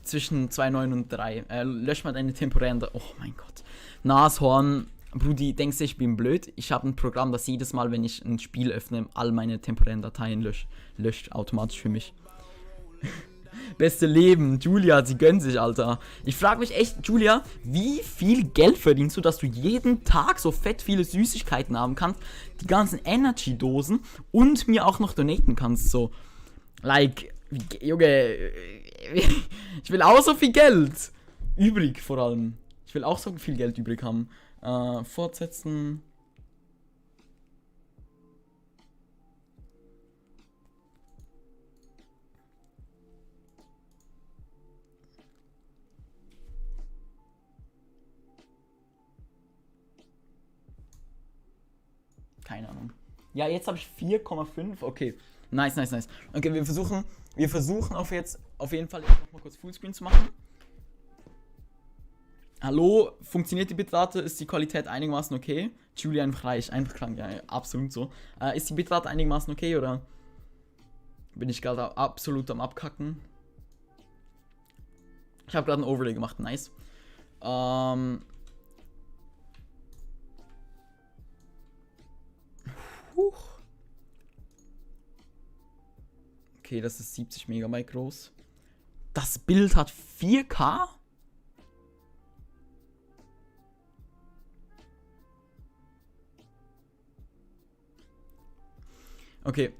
Zwischen 2,9 und 3. Lösch mal deine temporären. Oh mein Gott. Nashorn. Brudi, denkst du, ich bin blöd? Ich habe ein Programm, das jedes Mal, wenn ich ein Spiel öffne, all meine temporären Dateien löscht automatisch für mich. Beste Leben. Julia, sie gönnt sich, Alter. Ich frage mich echt, Julia, wie viel Geld verdienst du, dass du jeden Tag so fett viele Süßigkeiten haben kannst, die ganzen Energy-Dosen und mir auch noch donaten kannst, so. Like, Junge, ich will auch so viel Geld übrig, vor allem. Ich will auch so viel Geld übrig haben. Fortsetzen. Keine Ahnung. Ja, jetzt habe ich 4,5. Okay. Nice. Okay, wir versuchen auf jeden Fall jetzt nochmal kurz Fullscreen zu machen. Hallo, funktioniert die Bitrate? Ist die Qualität einigermaßen okay? Julia einfach reich, einfach krank, ja, absolut so. Ist die Bitrate einigermaßen okay oder bin ich gerade absolut am Abkacken? Ich habe gerade ein Overlay gemacht, nice. Okay, das ist 70 Megabyte groß. Das Bild hat 4K? Okay,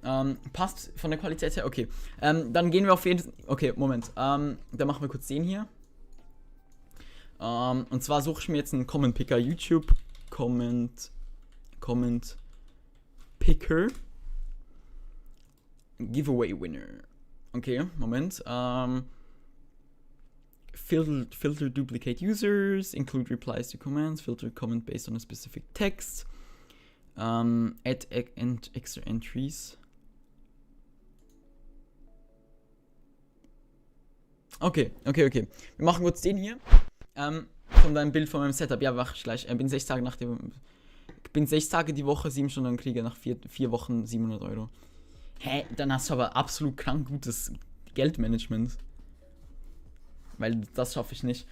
passt von der Qualität her, okay. Dann gehen wir auf jeden Fall. Okay, Moment. Dann machen wir kurz den hier. Und zwar suche ich mir jetzt einen Comment Picker. YouTube Comment Picker. Giveaway Winner. Okay, Moment. Filter duplicate users, include replies to commands, filter comment based on a specific text. Add extra entries. Okay. Wir machen kurz den hier. Von deinem Bild von meinem Setup. Ja, wach gleich. Bin 6 Tage bin 6 Tage die Woche, 7 Stunden und kriege nach 4 Wochen 700 Euro. Hä? Dann hast du aber absolut krank gutes Geldmanagement. Weil das schaffe ich nicht.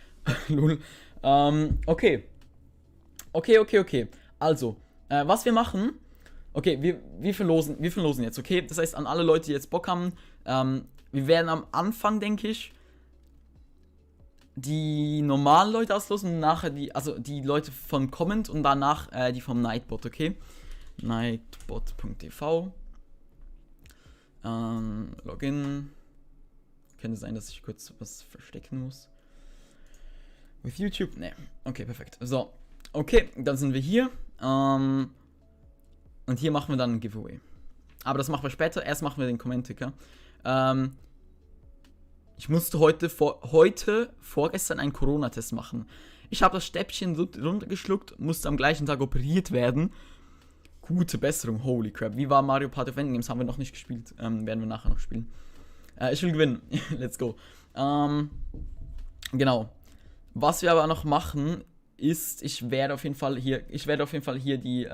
Lul. Okay. Also, was wir machen. Okay, wir verlosen jetzt, okay? Das heißt, an alle Leute, die jetzt Bock haben, wir werden am Anfang, denke ich, die normalen Leute auslosen und nachher die Leute von Comment und danach die vom Nightbot, okay? Nightbot.tv Login. Könnte sein, dass ich kurz was verstecken muss. With YouTube? Ne. Okay, perfekt. So. Okay, dann sind wir hier. Und hier machen wir dann ein Giveaway. Aber das machen wir später. Erst machen wir den Comment-Ticker. Ich musste vorgestern einen Corona-Test machen. Ich habe das Stäbchen runtergeschluckt, musste am gleichen Tag operiert werden. Gute Besserung, holy crap. Wie war Mario Party of Endgames? Haben wir noch nicht gespielt. Werden wir nachher noch spielen. Ich will gewinnen. Let's go. Genau. Was wir aber noch machen, ist, ich werde auf jeden Fall hier die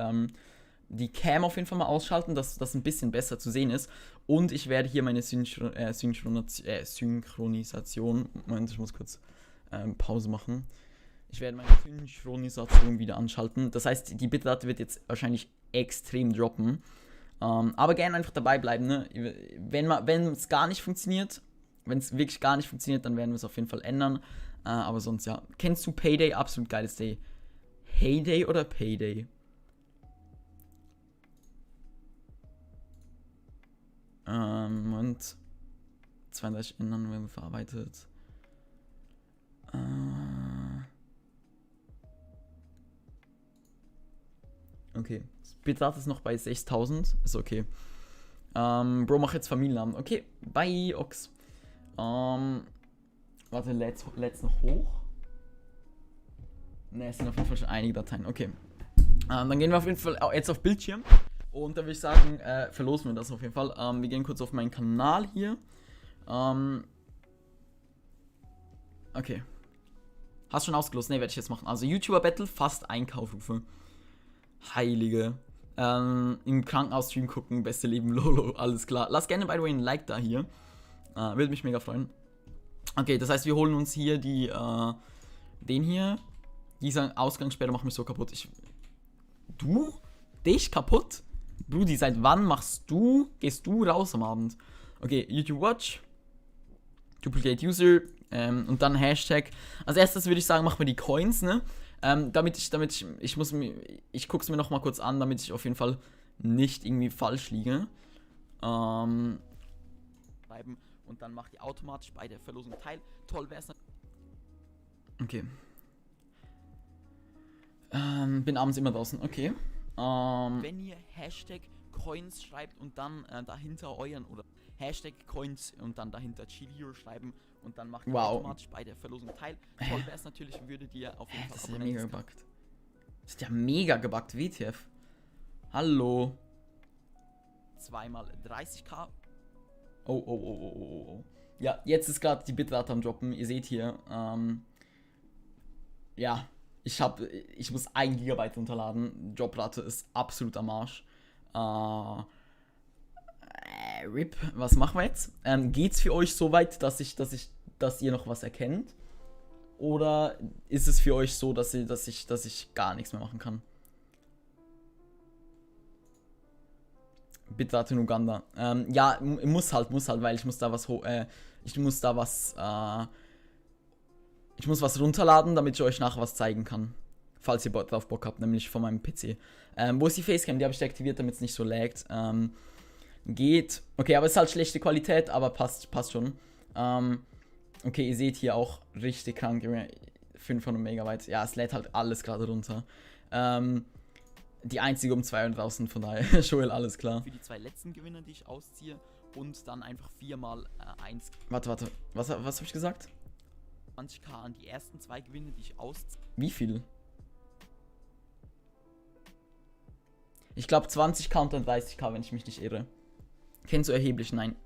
Cam auf jeden Fall mal ausschalten, dass das ein bisschen besser zu sehen ist. Und ich werde hier meine Synchronisation. Moment, ich muss kurz Pause machen. Ich werde meine Synchronisation wieder anschalten. Das heißt, die Bitrate wird jetzt wahrscheinlich extrem droppen. Aber gerne einfach dabei bleiben, ne? Wenn es gar nicht funktioniert, wenn es wirklich gar nicht funktioniert, dann werden wir es auf jeden Fall ändern. Aber sonst, ja. Kennst du Payday? Absolut geiles Day. Heyday oder Payday? Moment. 32 ändern werden verarbeitet. Okay. Bitrate ist noch bei 6000. Ist okay. Bro, mach jetzt Familiennamen. Okay. Bye, Ox. Warte, let's noch hoch. Ne, es sind auf jeden Fall schon einige Dateien. Okay. Dann gehen wir auf jeden Fall jetzt auf Bildschirm. Und da würde ich sagen, verlosen wir das auf jeden Fall. Wir gehen kurz auf meinen Kanal hier. Okay. Hast schon ausgelost? Ne, werde ich jetzt machen. Also YouTuber Battle, fast Einkaufrufe. Heilige. Im Krankenhaus-Stream gucken, beste Leben, Lolo, alles klar. Lass gerne, by the way, ein Like da hier. Würde mich mega freuen. Okay, das heißt, wir holen uns hier den hier. Dieser Ausgangssperre macht mich so kaputt. Du? Dich kaputt? Brudi, seit wann gehst du raus am Abend? Okay, YouTube Watch. Duplicate User. Und dann Hashtag. Als erstes würde ich sagen, machen wir die Coins, ne? Ich guck's mir nochmal kurz an, damit ich auf jeden Fall nicht irgendwie falsch liege. Und dann macht ihr automatisch bei der Verlosung teil. Toll wär's. Okay. Bin abends immer draußen. Okay. Wenn ihr Hashtag Coins schreibt und dann dahinter euren oder Hashtag Coins und dann dahinter Chilio schreiben und dann macht ihr automatisch bei der Verlosung teil. Toll wäre es natürlich, würdet ihr auf jeden Fall. Das ist ja mega gebuggt. Das ist ja mega gebuggt, WTF. Hallo. zweimal 30k. Oh. Ja, jetzt ist gerade die Bitrate am Droppen. Ihr seht hier, ja, ich muss 1 GB runterladen. Droprate ist absolut am Arsch. RIP, was machen wir jetzt? Geht's für euch so weit, dass ihr noch was erkennt? Oder ist es für euch so, dass ich gar nichts mehr machen kann? Bitrate in Uganda. Ja, muss halt, weil ich muss da was runterladen, damit ich euch nachher was zeigen kann. Falls ihr drauf Bock habt, nämlich von meinem PC. Wo ist die Facecam? Die habe ich deaktiviert, damit es nicht so laggt. Geht. Okay, aber es ist halt schlechte Qualität, aber passt schon. Okay, ihr seht hier auch richtig krank, 500 Megabyte. Ja, es lädt halt alles gerade runter. Die einzige um 200.000, von daher, Joel, alles klar. Für die 2 letzten Gewinner, die ich ausziehe und dann einfach 4 mal 1. Warte, was habe ich gesagt? 20k an die ersten 2 Gewinne, die ich ausziehe. Wie viel? Ich glaube 20k und dann 30k, wenn ich mich nicht irre. Kennst du erheblich? Nein.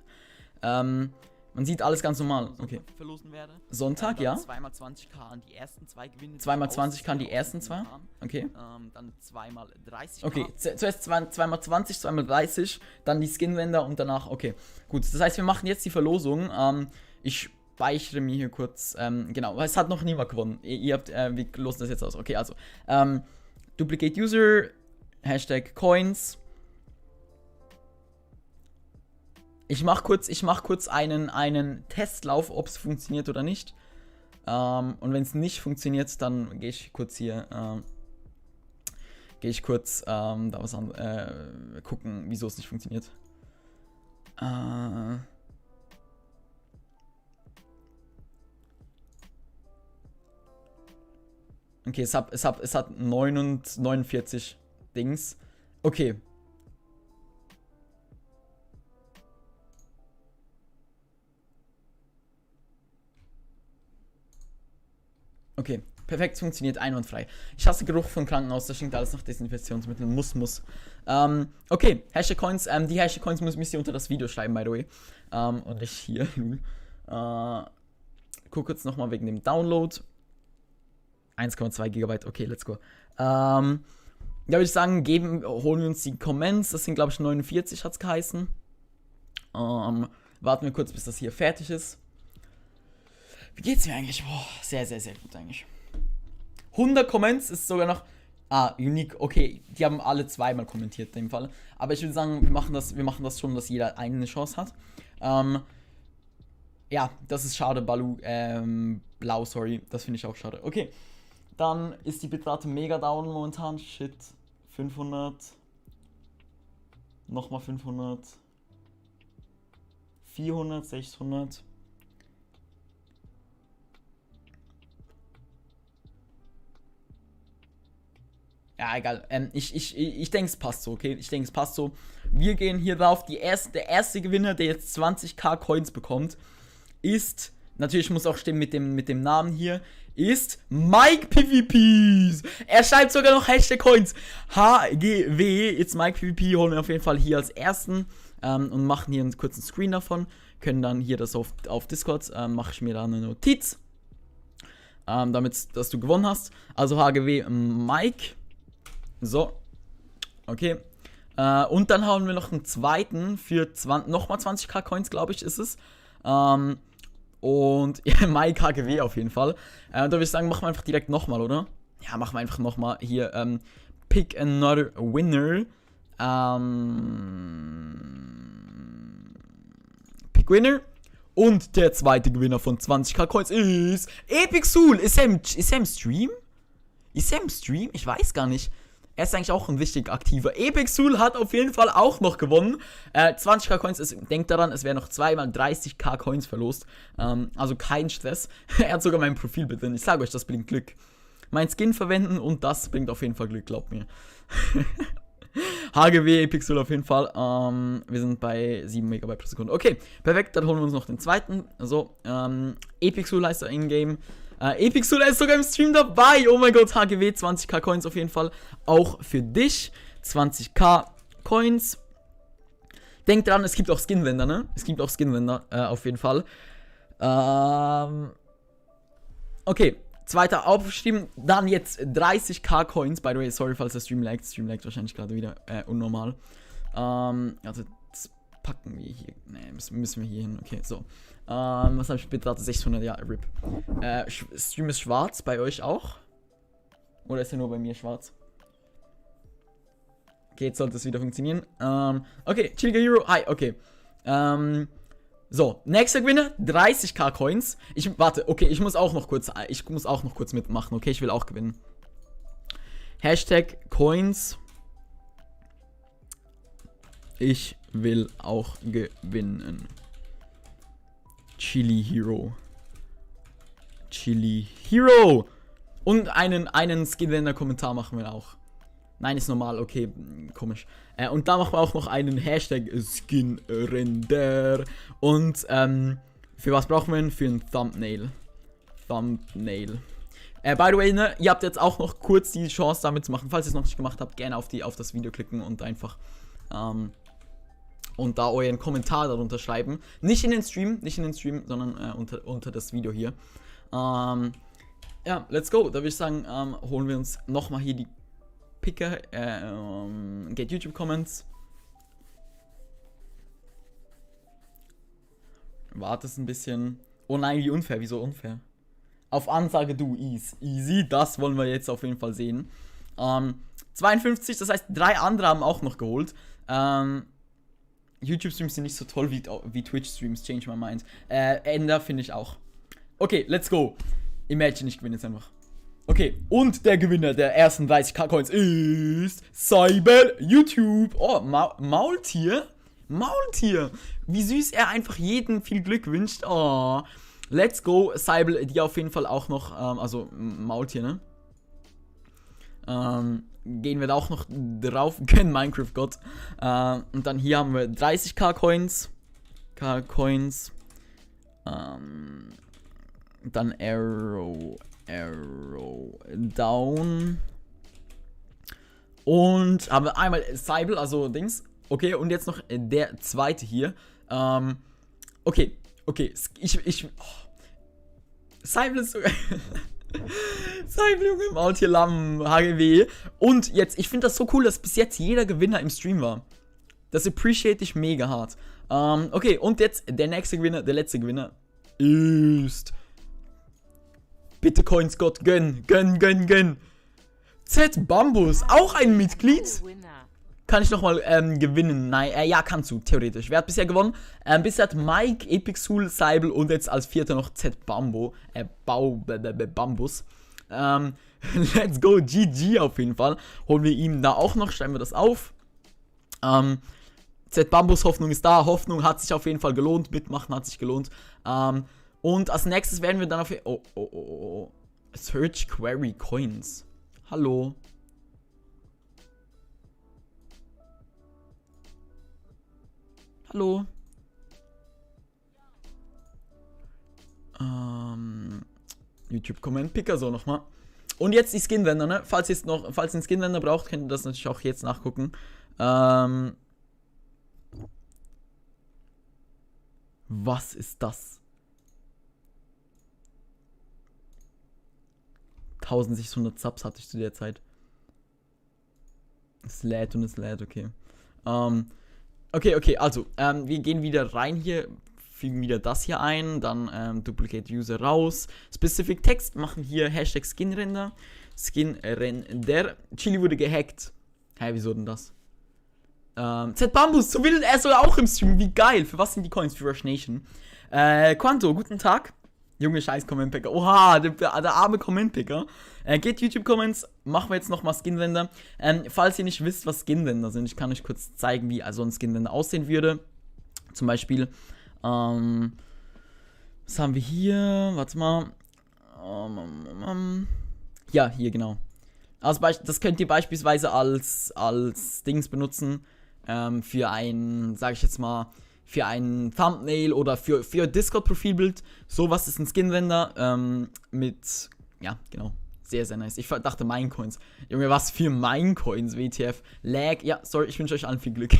Man sieht alles ganz normal. Okay. Verlosen werde. Sonntag, ja. 2x20k an die ersten 2 Gewinne. 2x20k an die ersten 2? Okay. Dann 2x30k. Okay, zuerst 2x20, 2x30, dann die Skinwender und danach, okay. Gut, das heißt, wir machen jetzt die Verlosung. Ich speichere mir hier kurz, genau, es hat noch niemand gewonnen. Ihr habt, wir losen das jetzt aus. Okay, also, Duplicate User, Hashtag Coins. Ich mach kurz einen Testlauf, ob es funktioniert oder nicht. Und wenn es nicht funktioniert, dann gehe ich kurz hier, da was an, gucken, wieso es nicht funktioniert. Okay, es hat 49 Dings. Okay. Okay, perfekt, funktioniert einwandfrei. Ich hasse Geruch von Krankenhaus, das stinkt alles nach Desinfektionsmitteln. Muss. Okay, Hashtag Coins. Die Hashtag Coins müsst ihr unter das Video schreiben, by the way. Und nicht hier. Guck jetzt nochmal wegen dem Download. 1,2 GB, okay, let's go. Ja, würde ich sagen, holen wir uns die Comments. Das sind, glaube ich, 49, hat es geheißen. Warten wir kurz, bis das hier fertig ist. Wie geht's mir eigentlich? Boah, sehr, sehr, sehr gut eigentlich. 100 Comments ist sogar noch... unique. Okay, die haben alle 2-mal kommentiert in dem Fall. Aber ich würde sagen, wir machen das schon, dass jeder eine Chance hat. Ja, das ist schade, Blau, sorry. Das finde ich auch schade. Okay, dann ist die Bitrate mega down momentan. Shit. 500. Nochmal 500. 400, 600. Ja, egal. Ich denke, es passt so, okay? Ich denke, es passt so. Wir gehen hier drauf. Der erste Gewinner, der jetzt 20k Coins bekommt, ist, natürlich muss auch stimmen mit dem Namen hier, ist Mike PvPs. Er schreibt sogar noch Hashtag Coins. HGW, jetzt Mike PvP, holen wir auf jeden Fall hier als ersten und machen hier einen kurzen Screen davon. Können dann hier das auf Discord, mache ich mir da eine Notiz, damit, dass du gewonnen hast. Also HGW Mike. So, okay. Und dann haben wir noch einen zweiten für nochmal 20k Coins, glaube ich, ist es. Und ja, Mike HGW auf jeden Fall. Da würde ich sagen, machen wir einfach direkt nochmal, oder? Ja, machen wir einfach nochmal hier. Pick another winner. Pick Winner. Und der zweite Gewinner von 20k Coins ist Epixul. Ist er im Stream? Ist er im Stream? Ich weiß gar nicht. Er ist eigentlich auch ein richtig aktiver. Epixul hat auf jeden Fall auch noch gewonnen. 20k Coins, denkt daran, es werden noch 2x 30k Coins verlost. Also kein Stress. Er hat sogar mein Profilbild drin. Ich sage euch, das bringt Glück. Mein Skin verwenden und das bringt auf jeden Fall Glück, glaubt mir. HGW, Epixul auf jeden Fall. Wir sind bei 7 MB pro Sekunde. Okay, perfekt, dann holen wir uns noch den zweiten. So, Epixul heißt er in-game. Epixul ist sogar im Stream dabei. Oh mein Gott, HGW, 20k Coins auf jeden Fall. Auch für dich. 20k Coins. Denkt dran, es gibt auch Skin-Wender, ne? Es gibt auch Skin-Wender, auf jeden Fall. Okay, zweiter aufgeschrieben. Dann jetzt 30k Coins. By the way, sorry, falls der Stream laggt. Stream laggt wahrscheinlich gerade wieder unnormal. Also, das packen wir hier. Ne, müssen wir hier hin. Okay, so. Was habe ich bitte? 600, ja, RIP. Stream ist schwarz, bei euch auch? Oder ist er nur bei mir schwarz? Okay, jetzt sollte es wieder funktionieren. Okay, Chiliga Hero, hi, okay. So, nächster Gewinner, 30k Coins. Warte, okay, ich muss auch noch kurz mitmachen, okay, ich will auch gewinnen. Hashtag Coins. Ich will auch gewinnen. Chili Hero. Chili Hero. Und einen Skin-Wender-Kommentar machen wir auch. Nein, ist normal, okay, komisch. Und da machen wir auch noch einen Hashtag Skin-Render. Und für was brauchen wir ihn? Für ein Thumbnail. By the way, ne, ihr habt jetzt auch noch kurz die Chance damit zu machen. Falls ihr es noch nicht gemacht habt, gerne auf das Video klicken und einfach und da euren Kommentar darunter schreiben. Nicht in den Stream, sondern unter das Video hier. Ja, let's go. Da würde ich sagen, holen wir uns nochmal hier die Picker, get YouTube Comments. Wartest ein bisschen. Oh nein, wie unfair, wieso unfair? Auf Ansage du, easy, das wollen wir jetzt auf jeden Fall sehen. 52, das heißt 3 andere haben auch noch geholt. YouTube-Streams sind nicht so toll wie Twitch-Streams, change my mind. Ender finde ich auch. Okay, let's go. Imagine, ich gewinne jetzt einfach. Okay, und der Gewinner der ersten 30k Coins ist Cyber YouTube. Oh, Maultier. Wie süß er einfach jedem viel Glück wünscht. Oh, let's go. Cyber, die auf jeden Fall auch noch, also Maultier, ne? Gehen wir da auch noch drauf. Kennen Minecraft Gott. Und dann hier haben wir 30k Coins. Dann Arrow down. Und haben wir einmal Cybel, also Dings. Okay, und jetzt noch der zweite hier. Okay. Cybel ist so. Cybel, Junge, Maultier, Lamm, HGW. Und jetzt, ich finde das so cool, dass bis jetzt jeder Gewinner im Stream war. Das appreciate ich mega hart. Okay, und jetzt der nächste Gewinner, der letzte Gewinner ist. Bitte Coins Gott, gönn. Z Bambus, auch ein Mitglied. Kann ich nochmal gewinnen? Nein, ja, kannst du, theoretisch. Wer hat bisher gewonnen? Bisher hat Mike, Epic Soul, Cybel und jetzt als vierter noch Z Bambus. Let's go, GG auf jeden Fall. Holen wir ihm da auch noch, schreiben wir das auf. Z Bambus, Hoffnung ist da. Hoffnung hat sich auf jeden Fall gelohnt. Mitmachen hat sich gelohnt. Und als nächstes werden wir dann auf... Oh. Search Query Coins. Hallo. YouTube Comment Picker so nochmal. Und jetzt die Skin-Wender, ne? Falls ihr einen Skin-Wender braucht, könnt ihr das natürlich auch jetzt nachgucken. Was ist das? 1600 Subs hatte ich zu der Zeit. Es lädt, okay. Okay, also, wir gehen wieder rein hier, fügen wieder das hier ein, dann Duplicate User raus, Specific Text, machen hier Hashtag Skinrender, Chili wurde gehackt. Hä, wieso denn das? Z Bambus, so will er sogar auch im Stream, wie geil, für was sind die Coins? Für Rush Nation. Quanto, guten Tag. Junge, scheiß Comment-Picker. Oha, der arme Comment-Picker. Geht YouTube-Comments, machen wir jetzt nochmal Skin-Wender. Falls ihr nicht wisst, was Skin-Wender sind, ich kann euch kurz zeigen, wie also ein Skin-Wender aussehen würde. Zum Beispiel, was haben wir hier? Warte mal. Ja, hier, genau. Also, das könnt ihr beispielsweise als Dings benutzen, für ein, sag ich jetzt mal, für ein Thumbnail oder für Discord-Profilbild. Sowas ist ein Skin-Wender mit, ja, genau, Sehr, sehr nice. Ich dachte Minecoins. Junge, was für Minecoins, WTF. Lag. Ja, sorry, ich wünsche euch allen viel Glück.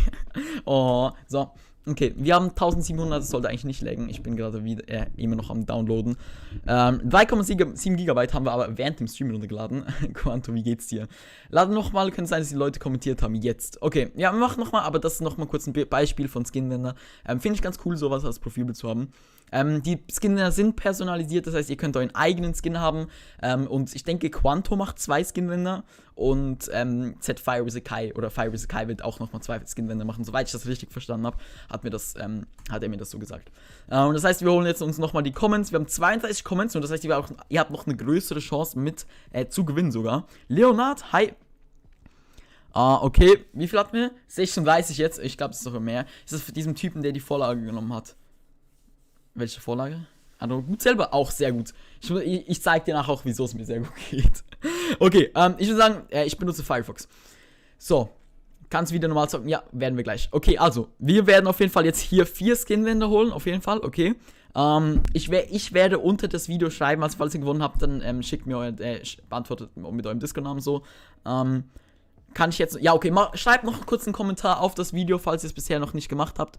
Oh, so. Okay, wir haben 1700, das sollte eigentlich nicht laggen. Ich bin gerade wieder immer noch am Downloaden. 3,7 GB haben wir aber während dem Stream runtergeladen. Quanto, wie geht's dir? Laden nochmal, könnte sein, dass die Leute kommentiert haben. Jetzt. Okay, ja, wir machen nochmal, aber das ist nochmal kurz ein Beispiel von Skinländer. Finde ich ganz cool, sowas als Profilbild zu haben. Die Skinländer sind personalisiert, das heißt, ihr könnt euren eigenen Skin haben. Und ich denke, Quanto macht 2 Skinländer. Und Z-Fire with a Kai oder Fire with a Kai wird auch nochmal 2 Skinländer machen. Soweit ich das richtig verstanden habe, hat er mir das so gesagt. Und das heißt, wir holen jetzt uns nochmal die Comments. Wir haben 32 Comments und das heißt, ihr habt noch eine größere Chance zu gewinnen sogar. Leonard, hi. Okay, wie viel hatten wir? 36 jetzt. Ich glaube, es ist sogar mehr. Ist das für diesen Typen, der die Vorlage genommen hat? Welche Vorlage? Also gut selber auch sehr gut. Ich zeige dir nachher auch, wieso es mir sehr gut geht. Okay, ich würde sagen, ich benutze Firefox. So, kannst wieder normal zocken? Ja, werden wir gleich. Okay, also, wir werden auf jeden Fall jetzt hier 4 Skinländer holen, auf jeden Fall, okay. Ich werde unter das Video schreiben, also falls ihr gewonnen habt, dann schickt mir beantwortet mit eurem Discord-Namen so. Kann ich jetzt, ja okay, schreibt noch kurz einen Kommentar auf das Video, falls ihr es bisher noch nicht gemacht habt.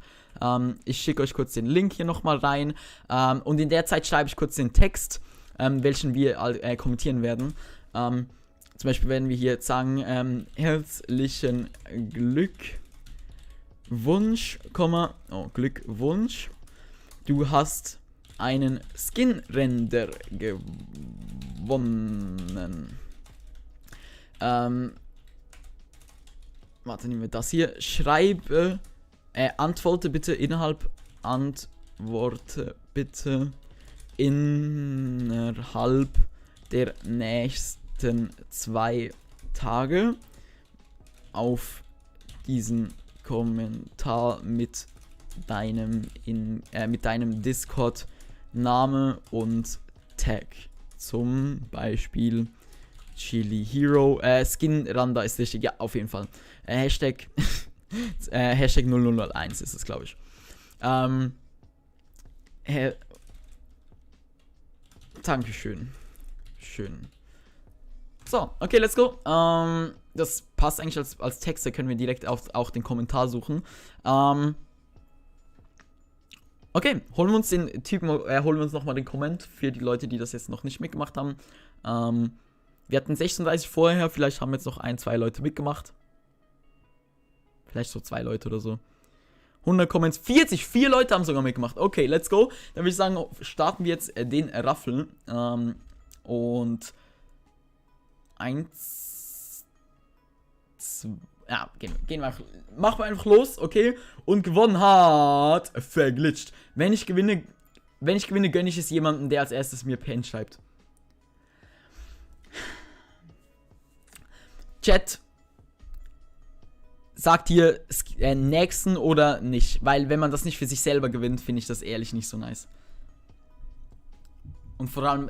Ich schicke euch kurz den Link hier nochmal rein. Und in der Zeit schreibe ich kurz den Text, welchen wir kommentieren werden. Zum Beispiel werden wir hier jetzt sagen, herzlichen Glückwunsch, Glückwunsch. Du hast einen Skin-Render gewonnen. Warte, nehmen wir das hier. Antworte bitte innerhalb der nächsten 2 Tage auf diesen Kommentar mit deinem Discord-Name und Tag. Zum Beispiel Chili Hero. Skin-Randa ist richtig. Ja, auf jeden Fall. Hashtag 0001 ist es, glaube ich. Dankeschön. Schön. So, okay, let's go. Das passt eigentlich als Text, da können wir direkt auch den Kommentar suchen. Okay, holen wir uns den Typen, holen wir uns nochmal den Comment für die Leute, die das jetzt noch nicht mitgemacht haben. Wir hatten 36 vorher, vielleicht haben jetzt noch 1-2 Leute mitgemacht. Vielleicht so 2 Leute oder so. 100 Comments, 4 Leute haben sogar mitgemacht. Okay, let's go. Dann würde ich sagen, starten wir jetzt den Raffle. Und 1, 2, ja, machen wir einfach los, okay? Und gewonnen hat verglitscht. Wenn ich gewinne, gönne ich es jemandem, der als erstes mir Pen schreibt. Chat, sagt hier nächsten oder nicht. Weil wenn man das nicht für sich selber gewinnt, finde ich das ehrlich nicht so nice. Und vor allem,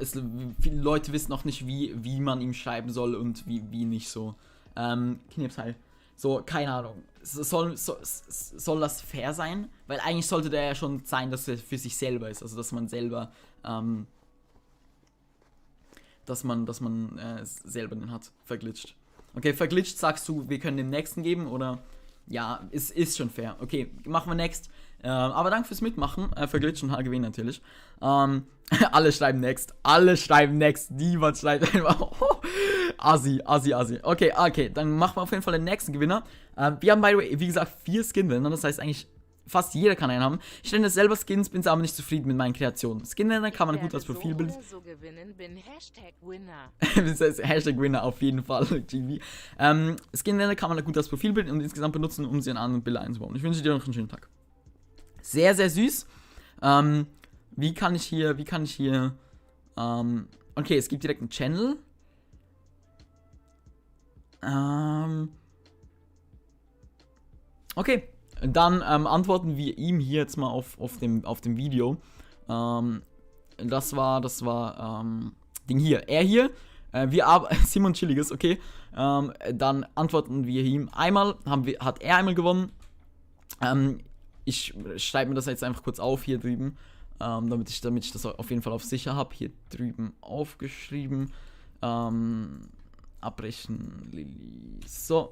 viele Leute wissen noch nicht, wie man ihm schreiben soll und wie nicht so. Knipsheil. So, keine Ahnung. Soll das fair sein? Weil eigentlich sollte der ja schon sein, dass er für sich selber ist. Also, dass man selber, selber den hat. Verglitscht. Okay, verglitscht sagst du, wir können dem nächsten geben, oder? Ja, ist schon fair. Okay, machen wir next. Aber danke fürs Mitmachen. Verglitscht und HGW natürlich. Alle schreiben next. Niemand schreibt einfach. Assi. Okay, dann machen wir auf jeden Fall den nächsten Gewinner. Wir haben, by the way, wie gesagt, 4 Skin-Länder. Das heißt eigentlich, fast jeder kann einen haben. Ich nenne selber Skins, bin aber nicht zufrieden mit meinen Kreationen. Skin-Länder kann man gut als Profilbild. So gewinnen, bin #Winner. Das heißt #Winner auf jeden Fall. GB. Skin-Länder kann man gut als Profilbild und insgesamt benutzen, um sie in anderen Bilder einzubauen. Ich wünsche dir noch einen schönen Tag. Sehr, sehr süß. Wie kann ich hier, okay, es gibt direkt einen Channel. Okay, dann antworten wir ihm hier jetzt mal auf dem Video. Das war Ding hier. Er hier, Simon Chilliges, okay. Dann antworten wir ihm einmal, hat er einmal gewonnen. Ich schreibe mir das jetzt einfach kurz auf hier drüben, damit ich das auf jeden Fall auf sicher habe. Hier drüben aufgeschrieben. Abbrechen, Lilly. So,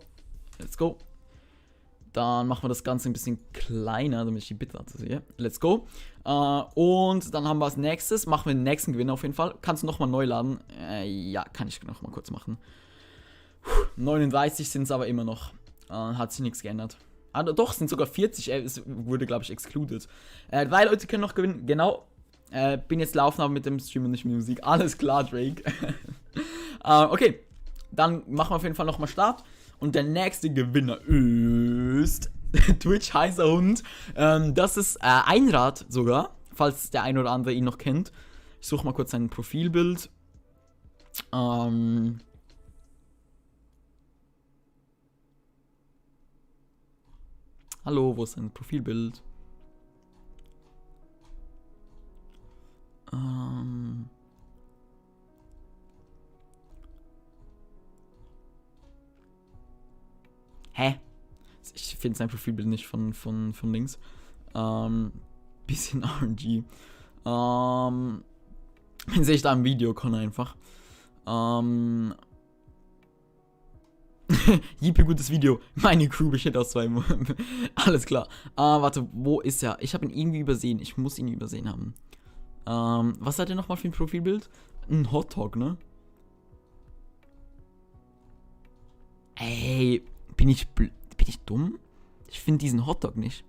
let's go. Dann machen wir das Ganze ein bisschen kleiner, damit ich die Bitrate sehe. Let's go. Und dann haben wir als nächstes, machen wir den nächsten Gewinner auf jeden Fall. Kannst du nochmal neu laden? Ja, kann ich nochmal kurz machen. 39 sind es aber immer noch. Hat sich nichts geändert. Doch, es sind sogar 40. Es wurde, glaube ich, excluded. 3 Leute können noch gewinnen. Genau. Bin jetzt laufen, aber mit dem Stream und nicht mit Musik. Alles klar, Drake. Okay. Dann machen wir auf jeden Fall nochmal Start. Und der nächste Gewinner ist Twitch heißer Hund. Das ist Einrad sogar, falls der ein oder andere ihn noch kennt. Ich suche mal kurz sein Profilbild. Hallo, wo ist sein Profilbild? Hä? Ich finde sein Profilbild nicht von links. Bisschen RNG. Den sehe ich da im Video, einfach. Jippe, gutes Video. Meine Crew besteht aus 2. Alles klar. Warte, wo ist er? Ich habe ihn irgendwie übersehen. Ich muss ihn übersehen haben. Was hat er nochmal für ein Profilbild? Ein Hotdog, ne? Ey, bin ich dumm? Ich finde diesen Hotdog nicht.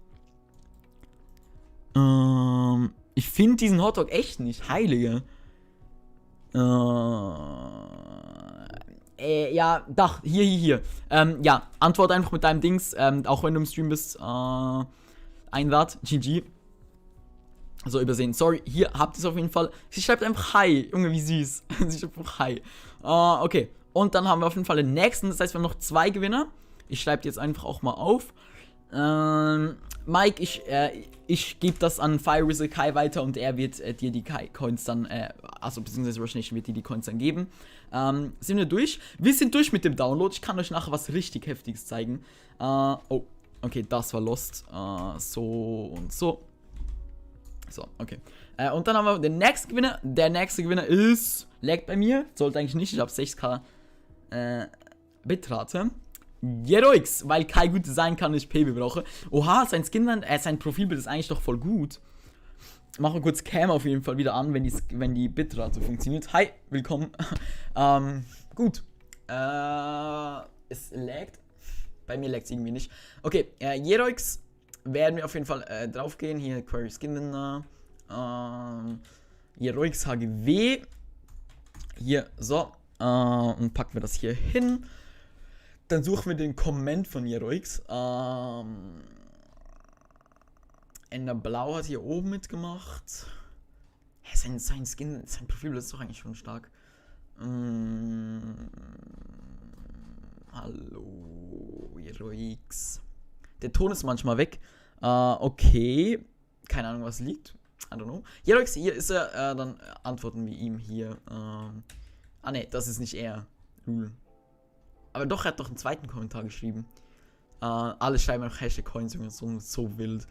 Ich finde diesen Hotdog echt nicht. Heilige. Ja, doch, hier. Ja, antwort einfach mit deinem Dings, auch wenn du im Stream bist. Einwart, GG. So, übersehen. Sorry, hier habt ihr es auf jeden Fall. Sie schreibt einfach Hi. Junge, wie süß. Sie schreibt einfach Hi. Okay. Und dann haben wir auf jeden Fall den nächsten. Das heißt, wir haben noch 2 Gewinner. Ich schreibe die jetzt einfach auch mal auf. Mike, ich gebe das an Fire Wizard Kai weiter und er wird dir die Coins dann, beziehungsweise wahrscheinlich wird dir die Coins dann geben. Sind wir durch? Wir sind durch mit dem Download. Ich kann euch nachher was richtig Heftiges zeigen. Oh, okay, das war Lost. So und so. So, okay. Und dann haben wir den nächsten Gewinner. Der nächste Gewinner ist, laggt bei mir, sollte eigentlich nicht, ich habe 6K Bitrate. Jeroix, weil Kai gut sein kann und ich PB brauche. Oha, sein sein Profilbild ist eigentlich doch voll gut. Machen wir kurz Cam auf jeden Fall wieder an, wenn die Bitrate funktioniert. Hi, willkommen. Gut. Es laggt. Bei mir laggt es irgendwie nicht. Okay, Jeroix werden wir auf jeden Fall drauf gehen. Hier, Query Skin. Jeroix HGW. Hier, so. Und packen wir das hier hin. Dann suchen wir den Comment von Jeroix. Ender Blau hat hier oben mitgemacht. Sein Skin, sein Profilbild ist doch eigentlich schon stark. Hallo, Jeroix. Der Ton ist manchmal weg. Okay. Keine Ahnung, was liegt. I don't know. Jeroix, hier ist er. Dann antworten wir ihm hier. Ne, das ist nicht er. Aber doch, er hat doch einen zweiten Kommentar geschrieben. Alle schreiben einfach #Coins, so wild.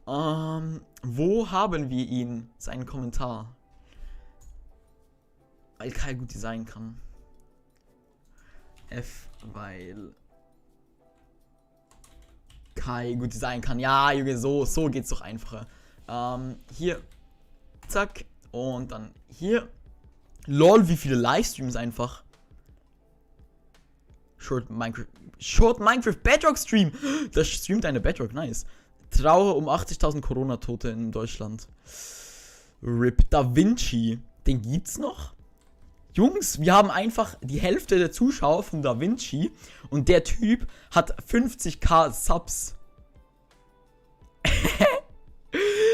Wo haben wir ihn? Seinen Kommentar. Weil Kai gut designen kann. Weil Kai gut designen kann. Ja, Junge, so geht's doch einfacher. Hier. Zack. Und dann hier. Lol, wie viele Livestreams einfach. Short Minecraft Bedrock Stream. Das streamt eine Bedrock, nice. Trauer um 80.000 Corona-Tote in Deutschland. RIP Da Vinci. Den gibt's noch? Jungs, wir haben einfach die Hälfte der Zuschauer von Da Vinci und der Typ hat 50.000 Subs.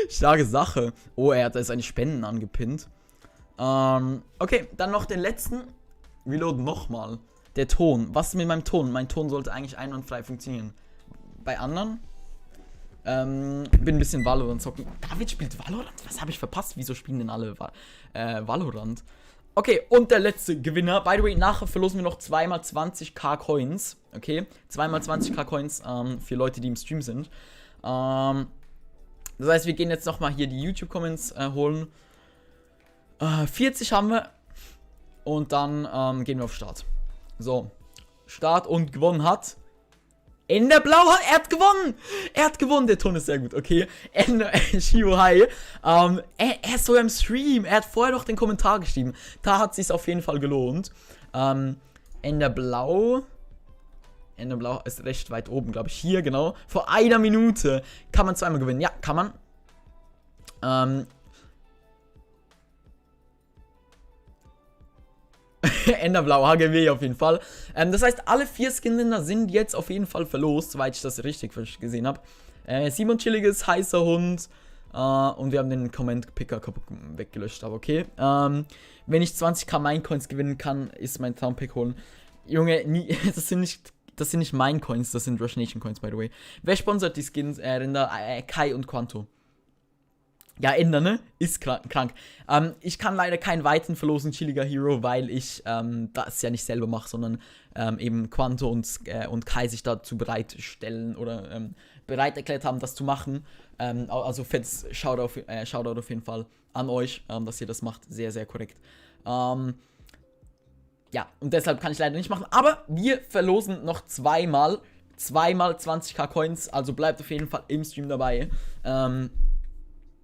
Starke Sache. Oh, er hat da seine Spenden angepinnt. Okay, dann noch den letzten. Reload nochmal. Der Ton. Was ist mit meinem Ton? Mein Ton sollte eigentlich einwandfrei funktionieren. Bei anderen? Bin ein bisschen Valorant zocken. David spielt Valorant? Was habe ich verpasst? Wieso spielen denn alle Valorant? Okay, und der letzte Gewinner. By the way, nachher verlosen wir noch 2x20k Coins. Okay, 2x20k Coins für Leute, die im Stream sind. Das heißt, wir gehen jetzt nochmal hier die YouTube-Comments holen. 40 haben wir. Und dann gehen wir auf Start. So, Start und gewonnen hat Enderblau. Er hat gewonnen! Er hat gewonnen, der Ton ist sehr gut, okay. Shio, hi. Er ist so im Stream. Er hat vorher noch den Kommentar geschrieben. Da hat es sich auf jeden Fall gelohnt. Enderblau ist recht weit oben, glaube ich. Hier, genau. Vor einer Minute kann man zweimal gewinnen. Ja, kann man. Enderblau, HGW auf jeden Fall. Das heißt, alle 4 Skin-Länder sind jetzt auf jeden Fall verlost, soweit ich das richtig gesehen habe. Simon Chilliges, heißer Hund. Und wir haben den Comment-Picker weggelöscht, aber okay. Wenn ich 20k Minecoins gewinnen kann, ist mein Traumpick holen. Junge, das sind nicht Minecoins, das sind Rush Nation Coins, by the way. Wer sponsert die Skins? Rinder, Kai und Quanto. Ja, Ender, ne? Ist krank. Ich kann leider keinen weiteren verlosen Chilliger Hero, weil ich das ja nicht selber mache, sondern eben Quanto und Kai sich dazu bereitstellen oder bereit erklärt haben, das zu machen. Also fettes Shoutout auf jeden Fall an euch, dass ihr das macht. Sehr, sehr korrekt. Ja, und deshalb kann ich leider nicht machen. Aber wir verlosen noch zweimal 20k Coins. Also bleibt auf jeden Fall im Stream dabei.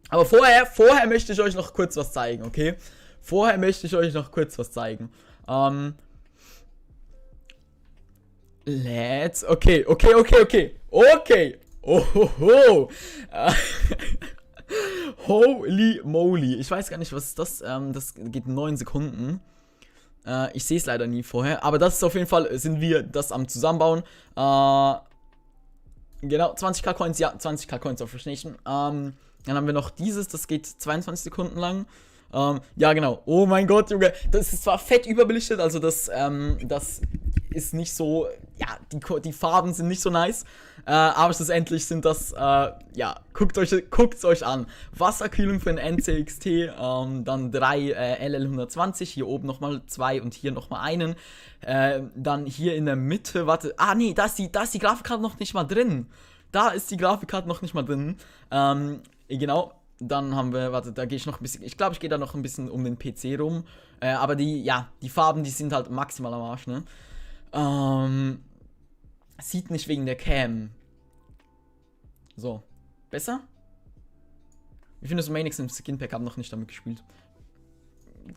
Aber vorher möchte ich euch noch kurz was zeigen, okay? Okay. Ohoho. Holy moly. Ich weiß gar nicht, was ist das? Das geht 9 Sekunden. Ich sehe es leider nie vorher. Aber das ist auf jeden Fall, sind wir das am Zusammenbauen. Genau, 20k Coins, ja, 20k Coins auf Rush Nation. Dann haben wir noch dieses, das geht 22 Sekunden lang. Ja, genau. Oh mein Gott, Junge. Das ist zwar fett überbelichtet, also das ist nicht so, ja, die Farben sind nicht so nice. Aber schlussendlich sind das, ja, guckt es euch an. Wasserkühlung für ein NCXT, dann 3 LL120, hier oben nochmal 2 und hier nochmal einen. Dann hier in der Mitte, warte, nee, da ist die Grafikkarte noch nicht mal drin. Genau, dann haben wir, warte, da gehe ich noch ein bisschen, ich glaube, ich gehe da noch ein bisschen um den PC rum. Aber die Farben, die sind halt maximal am Arsch, ne? Sieht nicht wegen der Cam. So, besser? Wie findest du Manix im Skinpack? Hab noch nicht damit gespielt.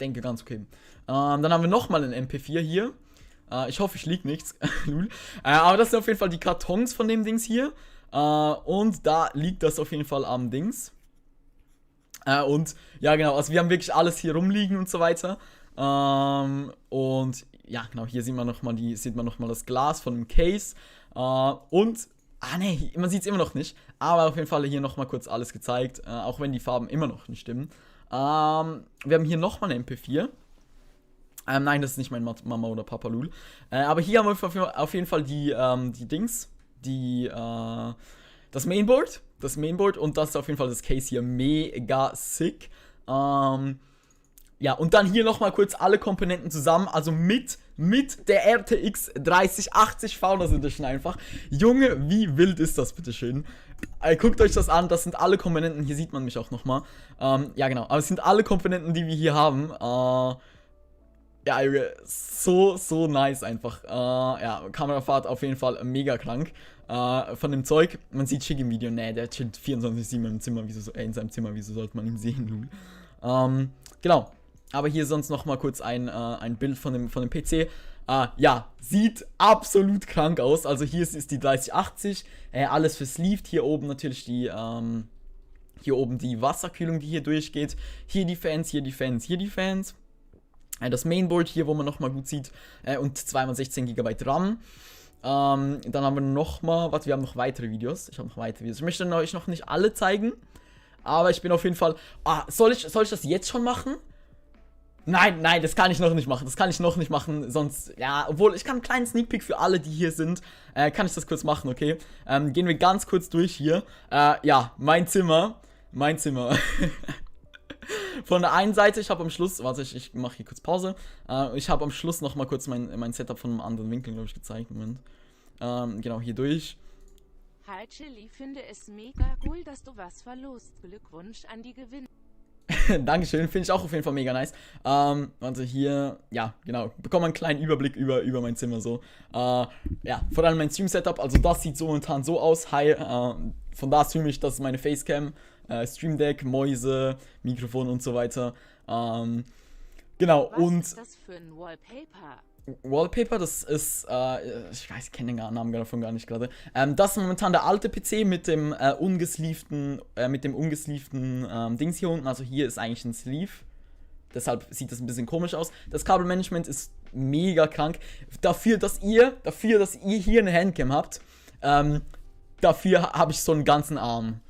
Denke ganz okay. Dann haben wir nochmal einen MP4 hier. Ich hoffe, ich lieg nichts. Aber das sind auf jeden Fall die Kartons von dem Dings hier. Und da liegt das auf jeden Fall am Dings. Und ja, genau, also wir haben wirklich alles hier rumliegen und so weiter. Und ja, genau, hier sieht man nochmal das Glas von dem Case. Und, nee, man sieht es immer noch nicht. Aber auf jeden Fall hier nochmal kurz alles gezeigt. Auch wenn die Farben immer noch nicht stimmen. Wir haben hier nochmal eine MP4. Nein, das ist nicht mein Mama oder Papa Lul. Aber hier haben wir auf jeden Fall die Dings. Das Mainboard und das ist auf jeden Fall das Case hier mega sick. Ja, und dann hier nochmal kurz alle Komponenten zusammen, also mit der RTX 3080 Founders Edition einfach. Junge, wie wild ist das, bitteschön. Guckt euch das an, das sind alle Komponenten, hier sieht man mich auch nochmal. Ja, genau, aber es sind alle Komponenten, die wir hier haben. Ja, so nice einfach. Ja, Kamerafahrt auf jeden Fall mega krank. Von dem Zeug, man sieht Chick im Video, der chillt 24/7 im Zimmer, in seinem Zimmer, wieso sollte man ihn sehen, Lul? Genau, aber hier sonst nochmal kurz ein Bild von dem PC. Ja, sieht absolut krank aus, also hier ist die 3080, alles versleeved, hier oben natürlich die Wasserkühlung, die hier durchgeht, hier die Fans. Das Mainboard hier, wo man nochmal gut sieht, und 2x16 GB RAM. Dann haben wir nochmal, wir haben noch weitere Videos. Ich möchte euch noch nicht alle zeigen, aber ich bin auf jeden Fall, soll ich das jetzt schon machen? Nein, das kann ich noch nicht machen. Sonst, ja, obwohl, ich kann einen kleinen Sneak Peek für alle, die hier sind, kann ich das kurz machen, okay? Gehen wir ganz kurz durch hier. Ja, mein Zimmer. Von der einen Seite, ich habe am Schluss, ich mache hier kurz Pause. Ich habe am Schluss nochmal kurz mein Setup von einem anderen Winkel, glaube ich, gezeigt. Moment. Genau, hier durch. Hi Chili, finde es mega cool, dass du was verlost. Glückwunsch an die Gewinner. Dankeschön, finde ich auch auf jeden Fall mega nice. Also hier, ja, genau, bekomme einen kleinen Überblick über mein Zimmer so. Ja, vor allem mein Stream-Setup, also das sieht so momentan so aus. Hi, von da streame ich, das ist meine Facecam, Stream Deck, Mäuse, Mikrofon und so weiter. Genau, Was und ist das für ein Wallpaper? Wallpaper, das ist, ich weiß, ich kenne den Namen davon gar nicht gerade. Das ist momentan der alte PC mit dem ungesleevten Dings hier unten. Also hier ist eigentlich ein Sleeve. Deshalb sieht das ein bisschen komisch aus. Das Kabelmanagement ist mega krank. Dafür, dass ihr hier eine Handcam habt, dafür habe ich so einen ganzen Arm.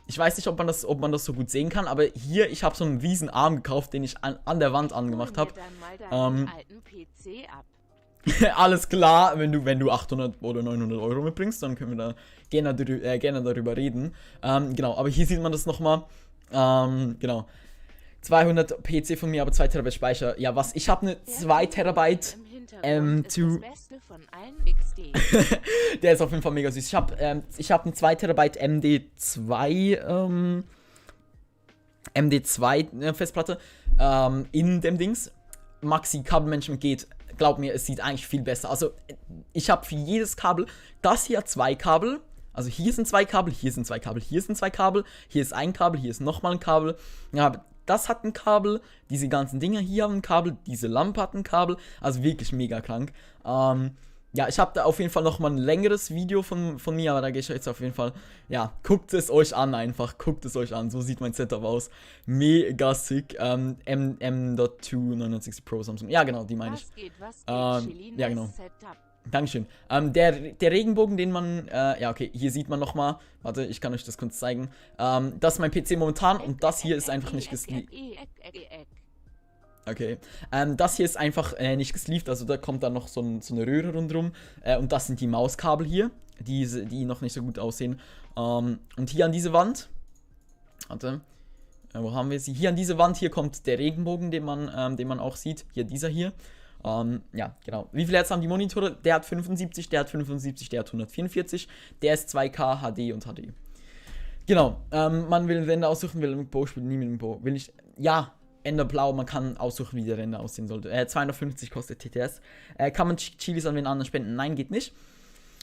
Ich weiß nicht, ob man das so gut sehen kann, aber hier, ich habe so einen riesen Arm gekauft, den ich an der Wand angemacht habe. Alten PC ab. Alles klar, wenn du 800 oder 900 Euro mitbringst, dann können wir da gerne darüber reden. Genau, aber hier sieht man das nochmal. Genau. 200 PC von mir, aber 2 Terabyte Speicher. Ja, was? Ich habe eine 2 Terabyte M2. Das Beste von allen XD. Der ist auf jeden Fall mega süß. Ich hab eine 2 Terabyte MD2 Festplatte in dem Dings. Maxi Kabelmanagement geht. Glaub mir, es sieht eigentlich viel besser. Also ich habe für jedes Kabel, das hier 2 Kabel. Also hier sind 2 Kabel, hier sind 2 Kabel, hier sind 2 Kabel, hier ist ein Kabel, hier ist nochmal ein Kabel. Ja, das hat ein Kabel, diese ganzen Dinger hier haben ein Kabel, diese Lampe hat ein Kabel, also wirklich mega krank. Ja, ich habe da auf jeden Fall nochmal ein längeres Video von mir, aber da gehe ich jetzt auf jeden Fall, ja, guckt es euch an einfach, guckt es euch an, so sieht mein Setup aus. Mega sick, M.2 960 Pro Samsung, ja genau, die meine ich. Ja genau. Setup. Dankeschön. Der Regenbogen, den man, ja okay, hier sieht man nochmal, warte, ich kann euch das kurz zeigen. Das ist mein PC momentan und das hier ist einfach nicht gesleeved. Okay, das hier ist einfach nicht gesleeved, also da kommt dann noch so eine Röhre rundherum und das sind die Mauskabel hier, die noch nicht so gut aussehen. Und hier an diese Wand, warte, wo haben wir sie? Hier an diese Wand, hier kommt der Regenbogen, den man auch sieht, hier dieser hier. Ja, genau. Wie viel Hertz haben die Monitore? Der hat 75, der hat 75, der hat 144. Der ist 2K, HD und HD. Genau. Man will Ränder aussuchen, will mit Bow spielen, nie mit dem Bow. Will ich. Ja, Enderblau, man kann aussuchen, wie der Ränder aussehen sollte. 250 kostet TTS. Kann man Chilis an den anderen spenden? Nein, geht nicht.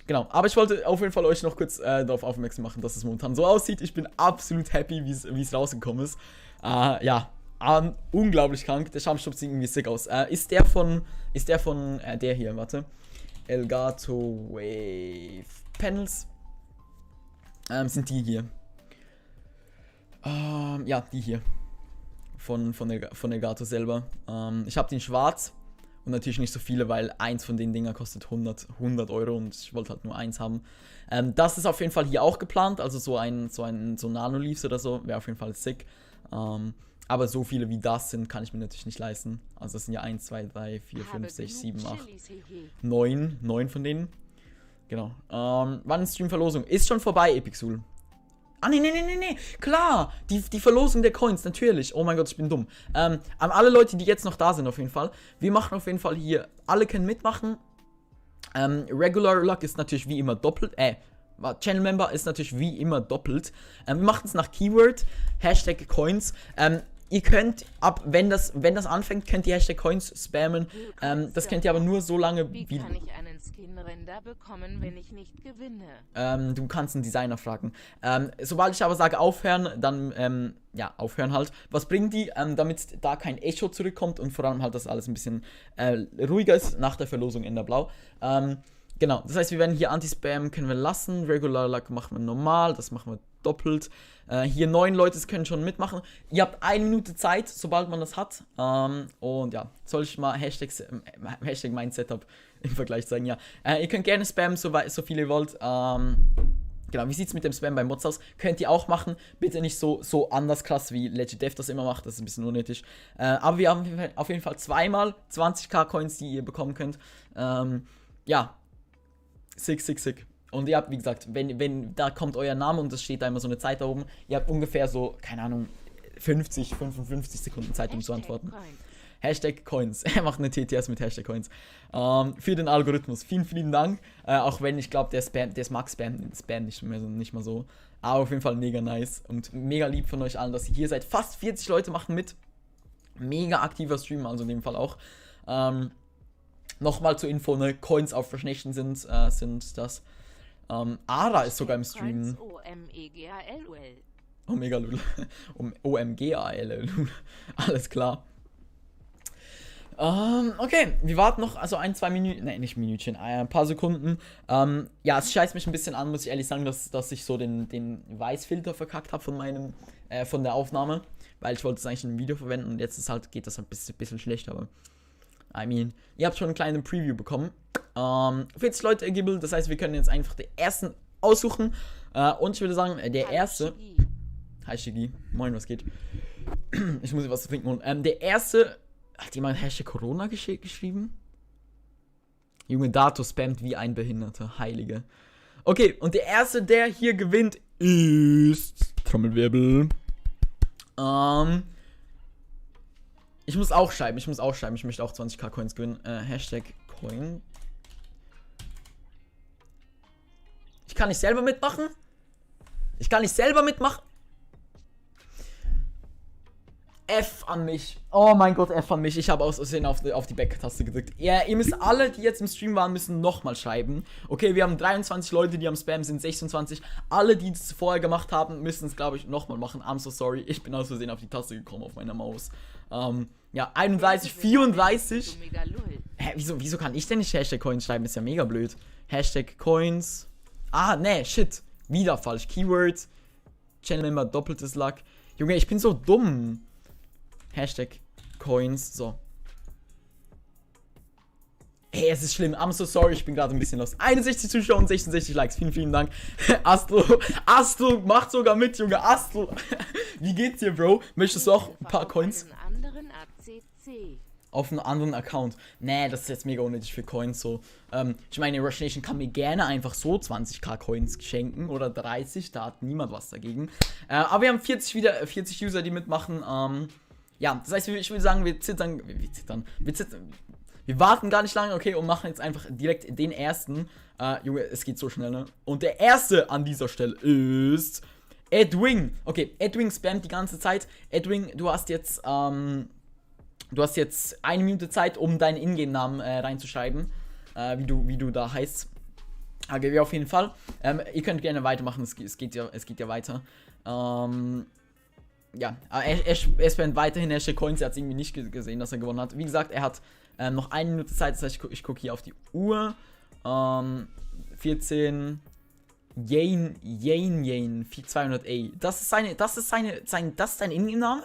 Genau, aber ich wollte auf jeden Fall euch noch kurz darauf aufmerksam machen, dass es momentan so aussieht. Ich bin absolut happy, wie es rausgekommen ist. Ja. Unglaublich krank. Der Schaumstoff sieht irgendwie sick aus. Ist der von der hier, warte. Elgato Wave Panels. Sind die hier. Ja, die hier. Von Elgato selber. Ich habe den schwarz. Und natürlich nicht so viele, weil eins von den Dinger kostet 100 Euro und ich wollte halt nur eins haben. Das ist auf jeden Fall hier auch geplant. Also so Nano-Leaves oder so. Wäre auf jeden Fall sick. Aber so viele wie das sind, kann ich mir natürlich nicht leisten. Also das sind ja 1, 2, 3, 4, 5, 6, 7, 8, 9 von denen. Genau. Wann ist Stream-Verlosung? Ist schon vorbei, Epixul. Ah, nee. Klar, die Verlosung der Coins, natürlich. Oh mein Gott, ich bin dumm. An alle Leute, die jetzt noch da sind auf jeden Fall. Wir machen auf jeden Fall hier, alle können mitmachen. Regular Luck ist natürlich wie immer doppelt. Channel Member ist natürlich wie immer doppelt. Wir machen es nach Keyword, Hashtag Coins. Ihr könnt, wenn das anfängt, könnt ihr Hashtag Coins spammen. Das könnt ihr aber nur so lange, wie kann ich einen Skin-Render bekommen, wenn ich nicht gewinne? Du kannst einen Designer fragen. Sobald ich aber sage aufhören, dann, ja, aufhören halt. Was bringen die? Damit da kein Echo zurückkommt und vor allem halt, dass alles ein bisschen ruhiger ist nach der Verlosung in der Blau. Genau, das heißt, wir werden hier Anti-Spam können wir lassen, Regular Luck machen wir normal, das machen wir doppelt. Hier 9 Leute können schon mitmachen. Ihr habt 1 Minute Zeit, sobald man das hat. Und ja, soll ich mal Hashtag mein Setup im Vergleich zeigen? Ja, ihr könnt gerne spammen, so viel ihr wollt. Genau, wie sieht es mit dem Spam bei Mods aus? Könnt ihr auch machen. Bitte nicht so anders krass, wie Legit Dev das immer macht. Das ist ein bisschen unnötig. Aber wir haben auf jeden Fall zweimal 20k Coins, die ihr bekommen könnt. Ja, sick. Und ihr habt, wie gesagt, wenn da kommt euer Name und es steht da immer so eine Zeit da oben, ihr habt ungefähr so, keine Ahnung, 55 Sekunden Zeit, um zu antworten. Hashtag Coins. Er macht eine TTS mit Hashtag Coins. Für den Algorithmus. Vielen, vielen Dank. Auch wenn ich glaube, der mag Spam nicht mal so. Aber auf jeden Fall mega nice. Und mega lieb von euch allen, dass ihr hier seid. Fast 40 Leute machen mit. Mega aktiver Stream, also in dem Fall auch. Nochmal zur Info, ne? Coins auf Verschnechten sind das. Ara ist sogar im Stream. Omega Lul. OMGAL. Alles klar. Okay, wir warten noch, also 1-2 Minuten, nein, nicht Minütchen, ein paar Sekunden. Ja, es scheißt mich ein bisschen an, muss ich ehrlich sagen, dass ich so den Weißfilter verkackt habe von der Aufnahme, weil ich wollte es eigentlich in einem Video verwenden und jetzt geht das halt ein bisschen schlecht, aber ihr habt schon einen kleinen Preview bekommen. 40 Leute ergibbelt, das heißt, wir können jetzt einfach den ersten aussuchen. Und ich würde sagen, der erste. Hi Shigi, moin, was geht? Ich muss was zu trinken holen. Der erste. Hat jemand Hashtag Corona geschrieben? Junge, Dato spammt wie ein Behinderter. Heilige. Okay, und der erste, der hier gewinnt, ist. Trommelwirbel. Ich muss auch schreiben. Ich möchte auch 20k Coins gewinnen. Hashtag Coin. Ich kann nicht selber mitmachen. F an mich. Oh mein Gott, F an mich. Ich habe aus Versehen auf die Back-Taste gedrückt. Ja, ihr müsst alle, die jetzt im Stream waren, müssen nochmal schreiben. Okay, wir haben 23 Leute, die am Spam sind, 26. Alle, die es vorher gemacht haben, müssen es, glaube ich, nochmal machen. I'm so sorry. Ich bin aus Versehen auf die Taste gekommen auf meiner Maus. Ja, 31, 34. Hä, wieso kann ich denn nicht Hashtag Coins schreiben? Ist ja mega blöd. Hashtag Coins. Ne, shit. Wieder falsch. Keyword. Channel-Member, doppeltes Luck. Junge, ich bin so dumm. Hashtag Coins, so. Ey, es ist schlimm, I'm so sorry, ich bin gerade ein bisschen los. 61 Zuschauer und 66 Likes, vielen, vielen Dank. Astro macht sogar mit, Junge, Astro. Wie geht's dir, Bro? Möchtest du auch ein paar Coins? Auf einen anderen Account. Nee, das ist jetzt mega unnötig für Coins, so. Ich meine, Rush Nation kann mir gerne einfach so 20k Coins schenken oder 30, da hat niemand was dagegen. Aber wir haben 40 User, die mitmachen, ja, das heißt, ich würde sagen, wir warten gar nicht lange, okay, und machen jetzt einfach direkt den ersten. Junge, es geht so schnell, ne? Und der erste an dieser Stelle ist Edwin. Okay, Edwin spammt die ganze Zeit. Edwin, du hast jetzt 1 Minute Zeit, um deinen Ingame-Namen reinzuschreiben, wie du da heißt. AGW auf jeden Fall. Ihr könnt gerne weitermachen, es geht ja weiter. Ja, er spammt weiterhin Hashtag Coins, er hat es irgendwie nicht gesehen, dass er gewonnen hat. Wie gesagt, er hat noch 1 Minute Zeit, das heißt, ich gucke hier auf die Uhr. 14 Yane 200A. Das ist dein Ingame-Name?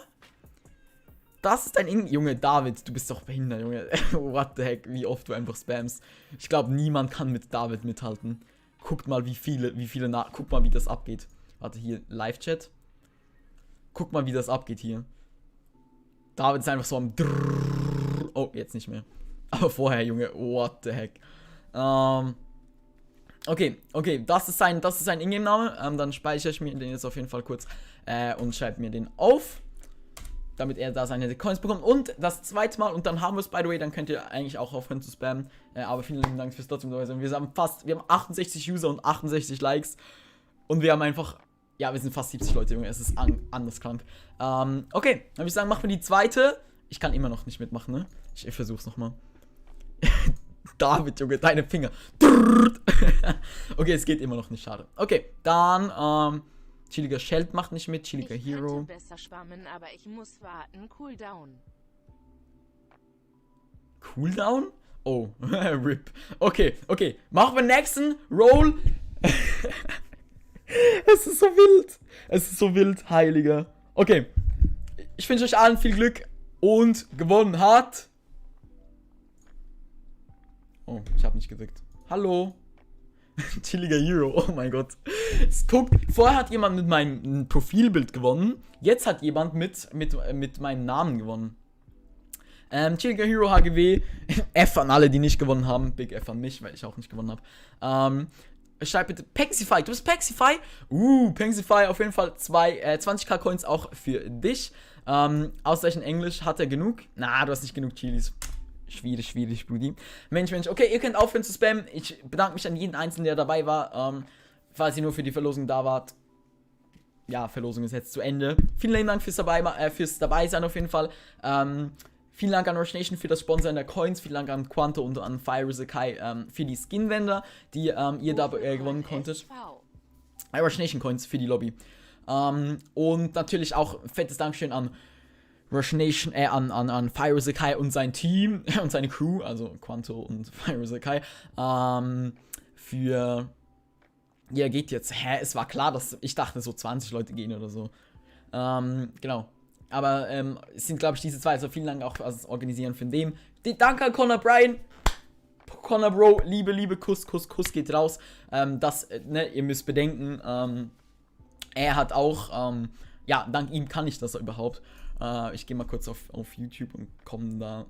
Das ist dein Junge, David, du bist doch behindert, Junge. What the heck, wie oft du einfach spammst. Ich glaube, niemand kann mit David mithalten. Guckt mal, guck mal, wie das abgeht. Warte, hier, Live-Chat. Guck mal, wie das abgeht hier. David ist einfach so am Drrrr. Oh, jetzt nicht mehr. Aber vorher, Junge, what the heck. Okay, das ist sein Ingame-Name. Dann speichere ich mir den jetzt auf jeden Fall kurz und schreibe mir den auf, damit er da seine Coins bekommt. Und das zweite Mal, und dann haben wir es, by the way, dann könnt ihr eigentlich auch aufhören zu spammen. Aber vielen lieben Dank fürs trotzdem dabei sein. Wir haben 68 User und 68 Likes. Und wir haben einfach, ja, wir sind fast 70 Leute, Junge, es ist anders krank. Okay, dann würde ich sagen, machen wir die zweite. Ich kann immer noch nicht mitmachen, ne? Ich versuch's nochmal. David, Junge, deine Finger. Okay, es geht immer noch nicht, schade. Okay, dann, Chilliger Sheld macht nicht mit, Chilliger Hero. Ich könnte besser schwammen, aber ich muss warten. Cooldown. Cooldown? Oh, RIP. Okay. Machen wir nächsten Roll. Es ist so wild, Heiliger. Okay. Ich wünsche euch allen viel Glück und gewonnen hat. Oh, ich habe nicht gedrückt. Hallo. Chilliger Hero, oh mein Gott. Vorher hat jemand mit meinem Profilbild gewonnen. Jetzt hat jemand mit meinem Namen gewonnen. Chilliger Hero HGW. F an alle, die nicht gewonnen haben. Big F an mich, weil ich auch nicht gewonnen habe. Schreib bitte Pexify. Du bist Pexify? Pexify auf jeden Fall 20k Coins auch für dich. Ausreichend Englisch hat er genug. Na, du hast nicht genug Chilis. Schwierig, Brudi. Mensch. Okay, ihr könnt aufhören zu spammen. Ich bedanke mich an jeden Einzelnen, der dabei war. Falls ihr nur für die Verlosung da wart. Ja, Verlosung ist jetzt zu Ende. Vielen lieben Dank fürs Dabeisein auf jeden Fall. Vielen Dank an Rush Nation für das Sponsoren der Coins. Vielen Dank an Quanto und an Fire Sakai für die Skinwender, die ihr da gewonnen konntet. Rush Nation Coins für die Lobby. Und natürlich auch fettes Dankeschön an Rush Nation, an Fire Sakai und sein Team und seine Crew, also Quanto und Fire Sakai, für... Ja, geht jetzt. Es war klar, dass ich dachte, so 20 Leute gehen oder so. Genau. Aber es sind, glaube ich, diese zwei. Also vielen Dank auch fürs Organisieren von dem. Danke an Connor Bryan. Connor Bro, Liebe, Kuss geht raus. Ihr müsst bedenken, er hat auch, dank ihm kann ich das überhaupt. Ich gehe mal kurz auf YouTube und komme da,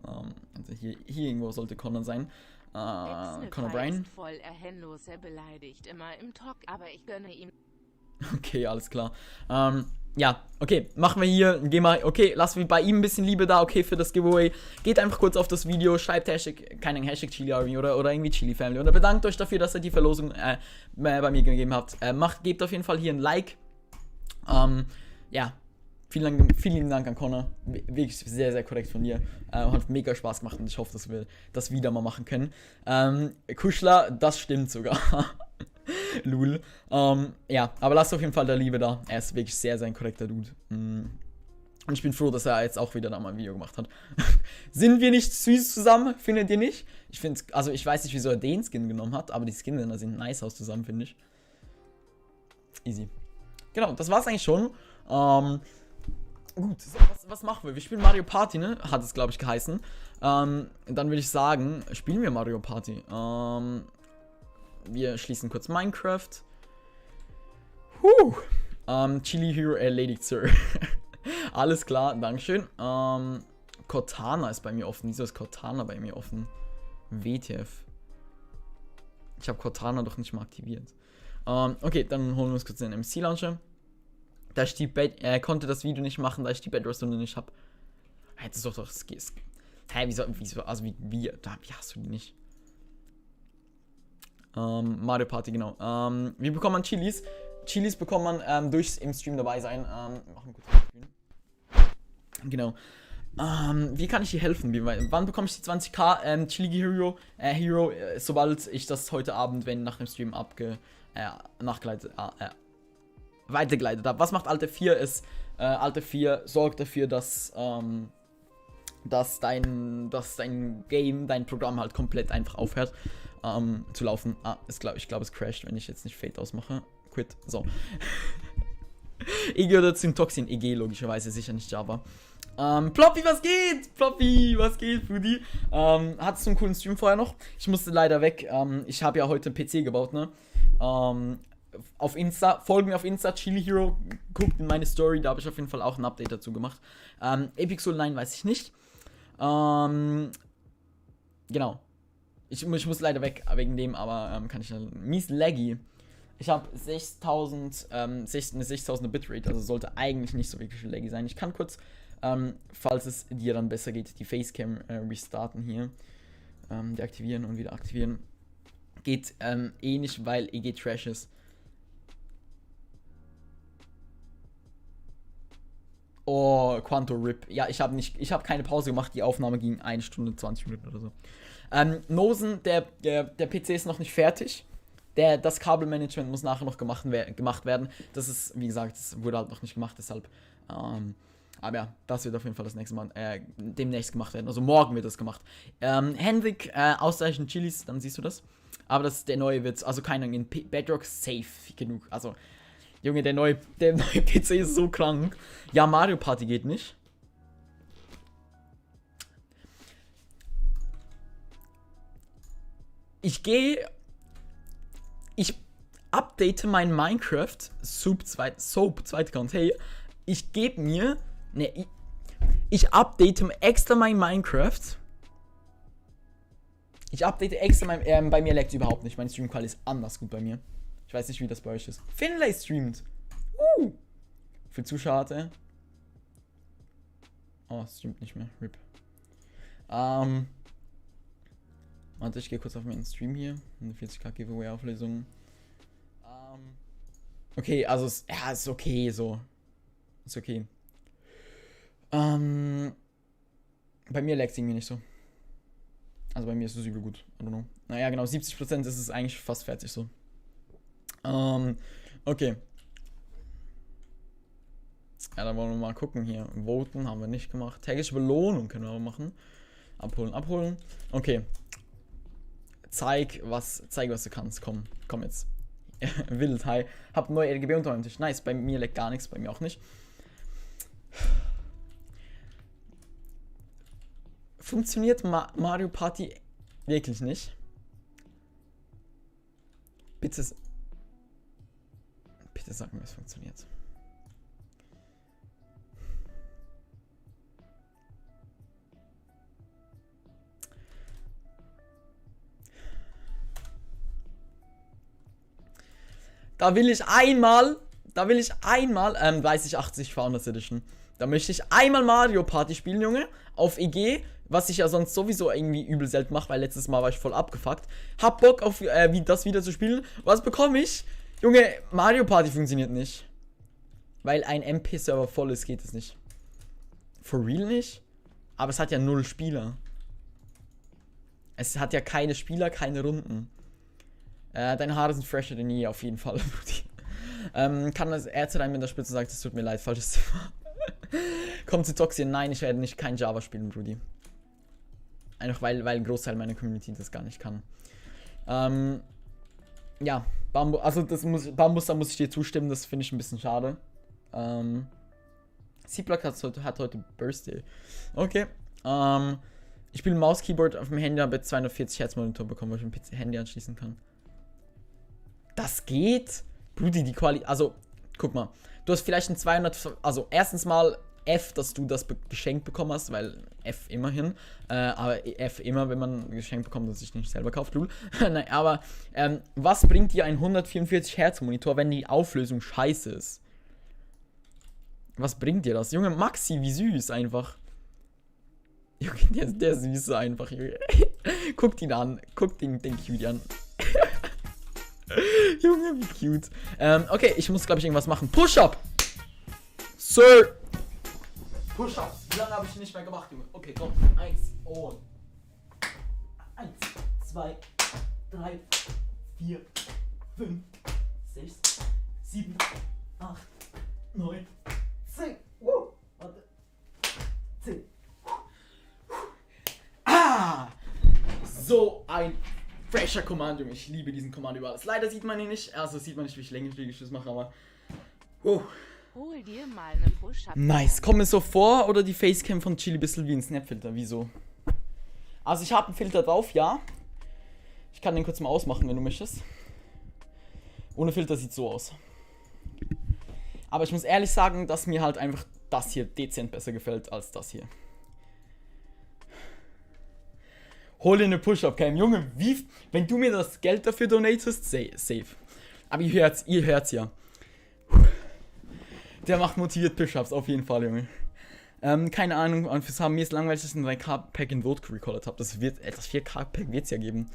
also hier irgendwo sollte Connor sein. Connor Bryan. Voll erhennlos, er beleidigt immer im Talk, aber ich gönne ihm. Okay, alles klar. Okay, machen wir hier, lassen wir bei ihm ein bisschen Liebe da, okay, für das Giveaway. Geht einfach kurz auf das Video, schreibt keinen Hashtag Chili Army oder irgendwie Chili Family oder bedankt euch dafür, dass ihr die Verlosung bei mir gegeben habt. Gebt auf jeden Fall hier ein Like. Vielen lieben Dank an Connor. Wirklich sehr, sehr korrekt von dir. Hat mega Spaß gemacht und ich hoffe, dass wir das wieder mal machen können. Kuschler, das stimmt sogar. Lul. Aber lasst auf jeden Fall der Liebe da. Er ist wirklich sehr, sehr ein korrekter Dude. Und ich bin froh, dass er jetzt auch wieder da mal ein Video gemacht hat. Sind wir nicht süß zusammen? Findet ihr nicht? Ich weiß nicht, wieso er den Skin genommen hat, aber die Skins sehen nice aus zusammen, finde ich. Easy. Genau, das war's eigentlich schon. Gut, was machen wir? Wir spielen Mario Party, ne? Hat es, glaube ich, geheißen. Dann würde ich sagen, spielen wir Mario Party. Wir schließen kurz Minecraft. Chili Hero erledigt, Sir. Alles klar, Dankeschön. Cortana ist bei mir offen. Wieso ist Cortana bei mir offen? WTF. Ich habe Cortana doch nicht mal aktiviert. Okay, dann holen wir uns kurz den MC-Launcher. Da ich konnte das Video nicht machen, da ich die Bedrest-Runde nicht habe. Hättest du doch das. Wieso? Also wie hast du die nicht? Mario Party, genau. Wie bekommt man Chilis? Chilis bekommt man durchs im Stream dabei sein. Machen kurz Stream. Genau. Wie kann ich dir helfen? Wann bekomme ich die 20k Chili Hero? Sobald ich das heute Abend, wenn nach dem Stream weitergeleitet habe. Was macht Alter 4 Alter 4 sorgt dafür, dass dein Game, dein Programm halt komplett einfach aufhört zu laufen. Ich glaube, es crasht, wenn ich jetzt nicht Fade ausmache. Quit. So. EG oder Syntoxin? EG, logischerweise, sicher nicht Java. Ploppy, was geht? Brudi? Hattest du einen coolen Stream vorher noch? Ich musste leider weg. Ich habe ja heute einen PC gebaut, ne? Auf Insta, folgen mir auf Insta, Chili Hero, guckt in meine Story, da habe ich auf jeden Fall auch ein Update dazu gemacht. Epic Soul, nein, weiß ich nicht. Genau. Ich muss leider weg wegen dem, aber kann ich dann. Mies laggy. Ich habe 6000 Bitrate, also sollte eigentlich nicht so wirklich laggy sein. Ich kann kurz, falls es dir dann besser geht, die Facecam restarten hier. Deaktivieren und wieder aktivieren. Geht eh nicht, weil EG Trash ist. Oh, Quanto RIP. Ja, ich habe keine Pause gemacht. Die Aufnahme ging 1 Stunde 20 Minuten oder so. Nosen, der PC ist noch nicht fertig. Das Kabelmanagement muss nachher noch gemacht werden. Das ist, wie gesagt, das wurde halt noch nicht gemacht, deshalb. Aber ja, das wird auf jeden Fall das nächste Mal demnächst gemacht werden. Also morgen wird das gemacht. Hendrik, ausreichend Chilis, dann siehst du das. Aber das ist der neue Witz. Also keine Ahnung, in Bedrock safe genug. Also, Junge, der neue PC ist so krank. Ja, Mario Party geht nicht. Ich update mein Minecraft Soap 2. Account. Hey, ich update extra mein Minecraft. Ich update extra bei mir leckt überhaupt nicht. Mein Stream-Call ist anders gut bei mir. Ich weiß nicht, wie das bei euch ist. Finlay streamt. Für Zuschauer. Oh, es stimmt nicht mehr. RIP. Warte, ich gehe kurz auf meinen Stream hier. 40k Giveaway-Auflösung. Okay, also ja, ist okay so. Ist okay. Bei mir laggt es irgendwie nicht so. Also bei mir ist es übel gut. I don't know. Naja, genau, 70% ist es eigentlich fast fertig so. Okay. Ja, dann wollen wir mal gucken hier. Voten haben wir nicht gemacht. Tägliche Belohnung können wir aber machen. Abholen. Okay. Zeig, was du kannst. Komm jetzt. Wild, hi. Hab neue RGB unter meinem Tisch. Nice, bei mir leckt gar nichts, bei mir auch nicht. Funktioniert Mario Party wirklich nicht? Bitte sag mir, es funktioniert. Da will ich einmal 3080 Founders Edition. Da möchte ich einmal Mario Party spielen, Junge. Auf EG, was ich ja sonst sowieso irgendwie übel selten mache, weil letztes Mal war ich voll abgefuckt. Hab Bock auf das wieder zu spielen. Was bekomme ich? Junge, Mario Party funktioniert nicht. Weil ein MP-Server voll ist, geht es nicht. For real nicht? Aber es hat ja 0 Spieler. Es hat ja keine Spieler, keine Runden. Deine Haare sind fresher denn je, auf jeden Fall. Kann das Ärzte mit der Spitze sagt, es tut mir leid, falsches Zimmer. Kommt zu Toxien, nein, ich werde nicht kein Java spielen, Brudi. Einfach weil ein Großteil meiner Community das gar nicht kann. Ja, Bambus, da muss ich dir zustimmen, das finde ich ein bisschen schade. C-Block hat heute Birthday. Okay. Ich spiele Maus-Keyboard auf dem Handy, habe 240 Hertz Monitor bekommen, wo ich ein Handy anschließen kann. Das geht? Brudi, die Qualität. Also, guck mal. Du hast vielleicht ein 200. Also, erstens mal F, dass du das geschenkt bekommen hast, weil F immerhin. Aber F immer, wenn man ein Geschenk bekommt, das sich nicht selber kauft, lul. Nein, aber was bringt dir ein 144 Hertz Monitor, wenn die Auflösung scheiße ist? Was bringt dir das? Junge, Maxi, wie süß einfach. Junge, der Süße einfach, Junge. Guckt ihn an. Guckt den Cutie an. Junge, wie cute. Okay, ich muss, glaube ich, irgendwas machen. Push-Up! Sir! Push-Up! Wie lange habe ich nicht mehr gemacht, Junge? Okay, komm. 1 und 1, 2, 3, 4, 5, 6, 7, 8, 9, 10. Wow! Warte. 10. Ah! So ein fresher Command, Junge. Ich liebe diesen Command über alles. Leider sieht man ihn nicht. Also sieht man nicht, wie ich Längenliegestütze mache, aber. Hol dir mal eine Push-Up. Nice. Kommt mir so vor oder die Facecam von Chili bisschen wie ein Snapfilter? Wieso? Also ich habe einen Filter drauf, ja. Ich kann den kurz mal ausmachen, wenn du möchtest. Ohne Filter sieht so aus. Aber ich muss ehrlich sagen, dass mir halt einfach das hier dezent besser gefällt als das hier. Hol dir eine Push-Up-Cam. Junge, wenn du mir das Geld dafür donatest, safe. Aber ihr hört's ja. Der macht motiviert Push-Ups, auf jeden Fall, Junge. Keine Ahnung, und fürs haben mir ist langweilig, dass ich ein 3K-Pack in Vote recorded habe. Das 4K-Pack wird's ja geben.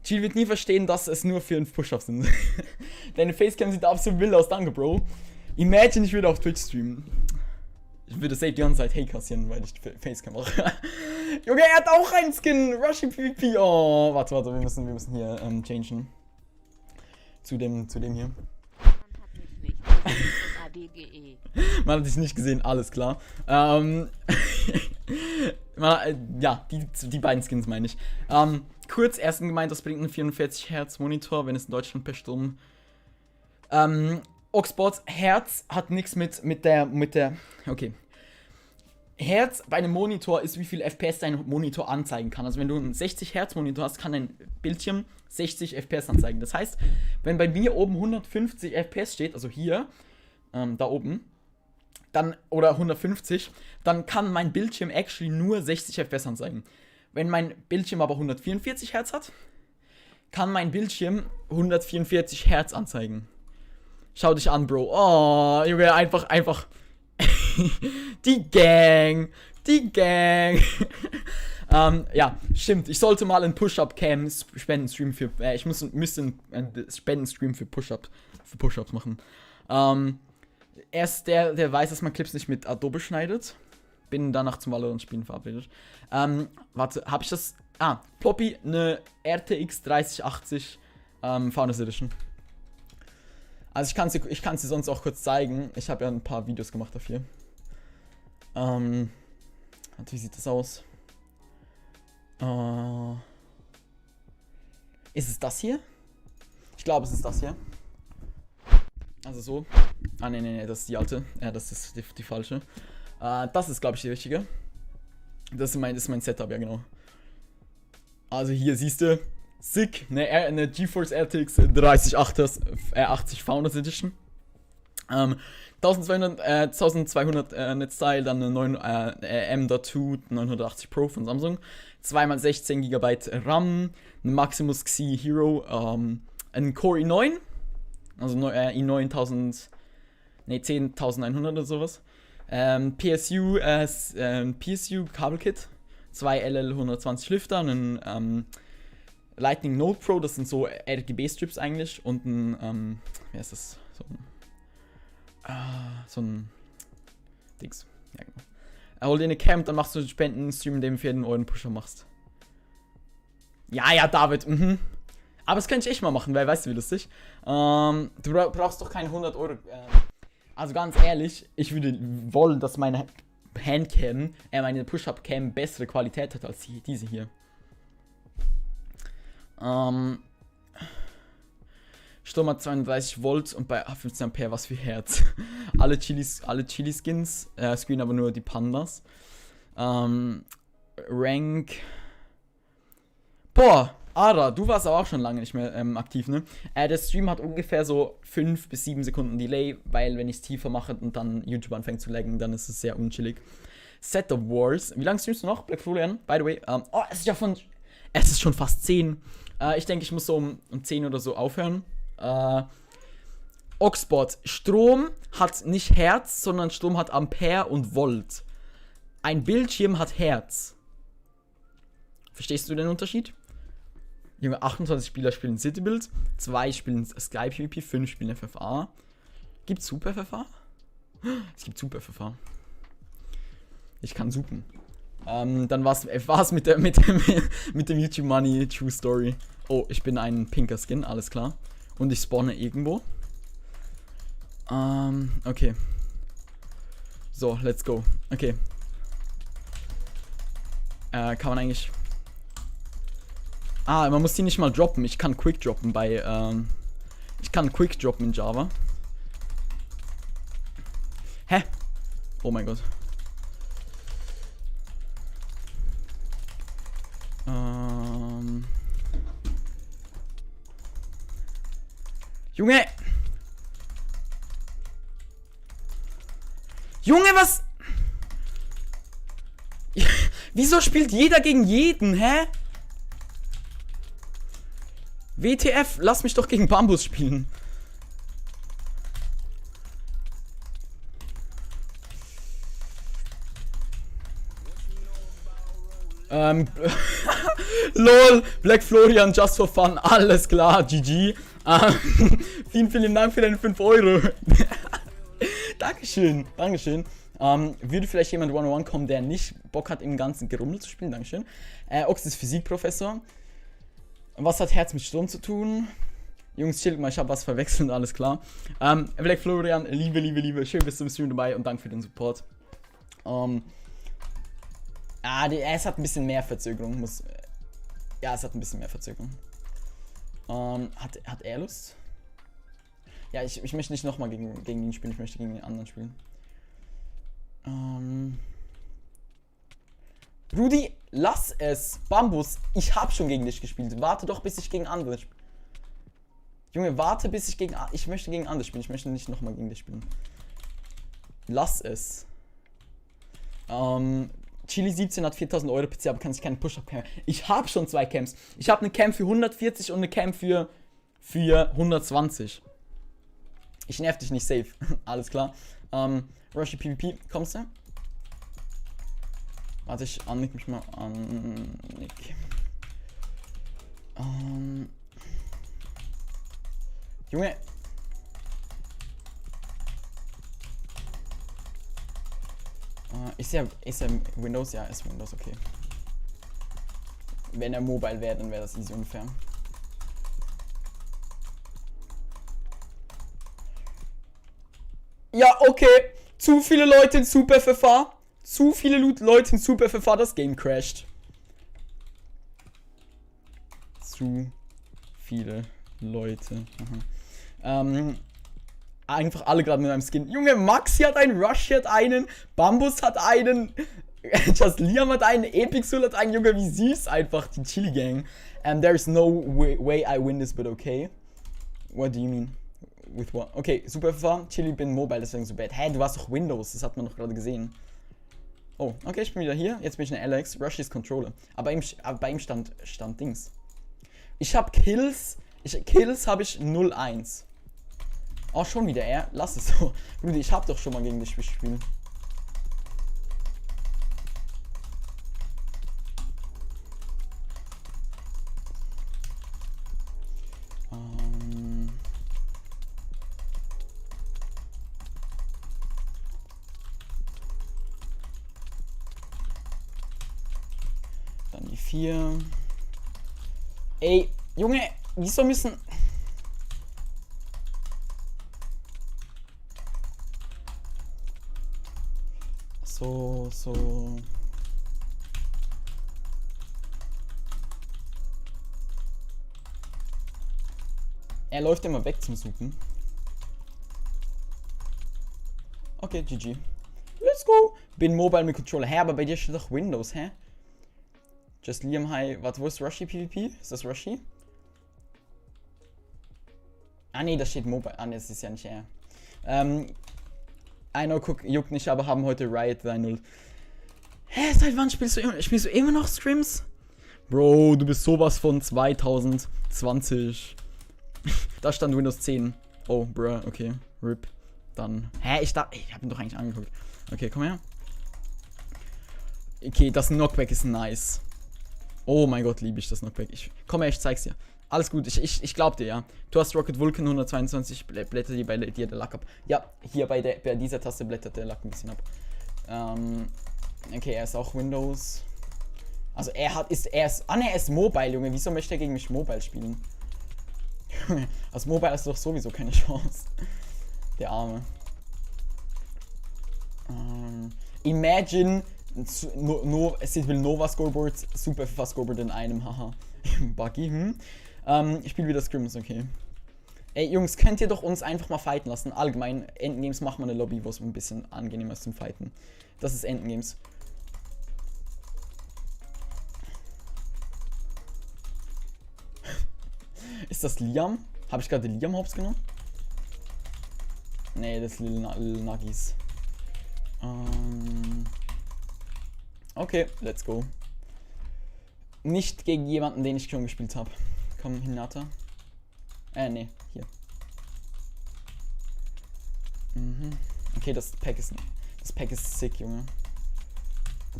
Jill wird nie verstehen, dass es nur 5 Push-Ups sind. Deine Facecam sieht absolut wild aus, danke, Bro. Imagine, ich würde auf Twitch streamen. Ich würde safe die ganze Zeit Hey kassieren, weil ich Facecam mache. Junge, er hat auch einen Skin. Rushing PvP. Oh, warte, wir müssen hier changen. Zu dem hier. Man hat dich nicht gesehen, alles klar. Ja, die beiden Skins meine ich. Kurz, ersten gemeint, das bringt einen 44 Hertz Monitor, wenn es in Deutschland per Sturm. Oxbots Herz hat nichts mit der. Okay. Herz bei einem Monitor ist, wie viel FPS dein Monitor anzeigen kann. Also wenn du einen 60 Hertz Monitor hast, kann dein Bildschirm 60 FPS anzeigen. Das heißt, wenn bei mir oben 150 FPS steht, also hier, da oben, dann, oder 150, dann kann mein Bildschirm actually nur 60 FPS anzeigen. Wenn mein Bildschirm aber 144 Hertz hat, kann mein Bildschirm 144 Hertz anzeigen. Schau dich an, Bro. Oh, Junge, einfach. Die Gang. Die Gang. Ja, stimmt. Ich sollte mal einen Push-Up-Cam Spendenstream für. Müsste einen Spendenstream für Push-Ups machen. Erst der weiß, dass man Clips nicht mit Adobe schneidet. Bin danach zum Valorant-Spielen verabredet. Warte, habe ich das? Ploppy, eine RTX 3080 Founders Edition. Also ich kann sie sonst auch kurz zeigen. Ich habe ja ein paar Videos gemacht dafür. Wie sieht das aus? Ist es das hier? Ich glaube, es ist das hier. Also so. Nee, das ist die alte. Ja, das ist die falsche. Das ist, glaube ich, die richtige. Das ist mein Setup, ja genau. Also hier siehst du, sick, eine GeForce RTX 3080 Founders Edition. 1200 Netzteil, dann eine M.2 980 Pro von Samsung, 2x16 GB RAM, eine Maximus Xi Hero, ein Core i9, also i9 10100 oder sowas, PSU Kabelkit, 2 LL120 Lüfter, einen Lightning Note Pro, das sind so RGB-Strips eigentlich, und ein, wie heißt das, so ein Dings. Ja, genau. Hol dir eine Cam, dann machst du einen Spenden-Stream, in dem du für jeden Euro einen Pusher machst. Ja, David, Aber das könnte ich echt mal machen, weil, weißt du, wie lustig. Du brauchst doch keine 100 Euro. Also ganz ehrlich, ich würde wollen, dass meine Handcam, meine Push-Up-Cam bessere Qualität hat als diese hier. Sturm hat 32 Volt und bei 15 Ampere was für Herz. alle Chili-Skins, screenen aber nur die Pandas. Rank. Boah, Ara, du warst aber auch schon lange nicht mehr aktiv, ne? Der Stream hat ungefähr so 5 bis 7 Sekunden Delay, weil wenn ich es tiefer mache und dann YouTube anfängt zu laggen, dann ist es sehr unchillig. Set of Wars. Wie lange streamst du noch, Black Florian? By the way. Es ist schon fast 10. Ich denke, ich muss so um 10 oder so aufhören. Oxbot. Strom hat nicht Hertz, sondern Strom hat Ampere und Volt. Ein Bildschirm hat Hertz. Verstehst du den Unterschied? Junge, 28 Spieler spielen Citybuild, 2 spielen Sky PvP, 5 spielen FFA. Gibt's Super FFA? Es gibt Super FFA. Ich kann suchen. Dann war's mit dem YouTube Money True Story. Oh, ich bin ein pinker Skin, alles klar. Und ich spawne irgendwo. Okay. So, let's go. Okay. Kann man eigentlich... man muss die nicht mal droppen. Ich kann Quick droppen ich kann Quick droppen in Java. Hä? Oh mein Gott. Junge! Junge, was? Wieso spielt jeder gegen jeden, hä? WTF, lass mich doch gegen Bambus spielen. LOL, Black Florian, just for fun, alles klar, GG. Vielen Dank für deine 5 Euro. Dankeschön. Würde vielleicht jemand 101 kommen, der nicht Bock hat, im ganzen Gerummel zu spielen? Dankeschön. Ox ist Physikprofessor. Was hat Herz mit Strom zu tun? Jungs, chillt mal, ich habe was verwechselt, alles klar. Black Florian, Liebe. Schön, bist du im Stream dabei und danke für den Support. Es hat ein bisschen mehr Verzögerung. Es hat ein bisschen mehr Verzögerung. Hat er Lust? Ja, ich möchte nicht nochmal gegen ihn spielen, ich möchte gegen den anderen spielen. Rudi, lass es. Bambus, ich hab schon gegen dich gespielt. Warte doch, bis ich gegen andere spiele. Junge, warte, bis ich gegen... Ich möchte gegen andere spielen, ich möchte nicht nochmal gegen dich spielen. Lass es. Chili 17 hat 4000 Euro PC, aber kann sich keine Push-Up-Cam. Ich habe schon 2 Cams. Ich habe eine Cam für 140 und eine Cam für 120. Ich nerv dich nicht, safe. Alles klar. Rushy PvP, kommst du? Warte, ich annick mich mal an. Junge. Ist er Windows? Ja, ist Windows, okay. Wenn er mobile wäre, dann wäre das easy unfair. Ja, okay. Zu viele Leute in Super FFA. Zu viele Leute in Super FFA, das Game crasht. Zu viele Leute. Einfach alle gerade mit einem Skin. Junge, Maxi hat einen, Rush hat einen, Bambus hat einen, Just Liam hat einen, Epixul hat einen. Junge, wie süß einfach, die Chili Gang. There is no way I win this, but okay. What do you mean? With what? Okay, super FFA, Chili bin mobile, deswegen so bad. Hä, du warst doch Windows, das hat man doch gerade gesehen. Oh, okay, ich bin wieder hier. Jetzt bin ich eine Alex. Rush ist Controller. Aber bei ihm stand Dings. Ich habe Kills. Kills habe ich 0-1. Oh, schon wieder er. Lass es so. Bruder, ich habe doch schon mal gegen dich gespielt. Dann die 4. Ey, Junge, wieso müssen... So. Er läuft immer weg zum Suchen. Okay, GG. Let's go. Bin mobile mit Controller. Hä, aber bei dir steht doch Windows, hä? Just Liam High. Warte, wo ist Rushy PvP? Ist das Rushy? Ah ne, da steht Mobile. Ah ne, das ist ja nicht er. I know, guck, juckt nicht, aber haben heute Riot 3-0. Hä, seit wann spielst du immer noch Scrims? Bro, du bist sowas von 2020. Da stand Windows 10. Oh, bruh, okay. RIP. Dann. Hä, ich hab ihn doch eigentlich angeguckt. Okay, komm her. Okay, das Knockback ist nice. Oh mein Gott, liebe ich das Knockback. Komm her, ich zeig's dir. Alles gut, ich glaub dir, ja. Du hast Rocket Vulcan 122, blättert die bei dir der Lack ab. Ja, hier bei dieser Taste blättert der Lack ein bisschen ab. Okay, er ist auch Windows. Also er ist Mobile, Junge. Wieso möchte er gegen mich Mobile spielen? Junge, als Mobile hast du doch sowieso keine Chance. Der Arme. Imagine, es will Nova Scoreboard, Super FIFA Scoreboard in einem, haha. Buggy, ich spiele wieder Scrims, okay. Ey, Jungs, könnt ihr doch uns einfach mal fighten lassen? Allgemein, Endengames machen wir eine Lobby, wo es ein bisschen angenehmer ist zum Fighten. Das ist Endengames. Ist das Liam? Habe ich gerade Liam Hops genommen? Nee, das ist Lil Nuggies. Okay, let's go. Nicht gegen jemanden, den ich schon gespielt habe. Komm, Hinata. Nee, hier. Okay, das Pack ist sick, Junge.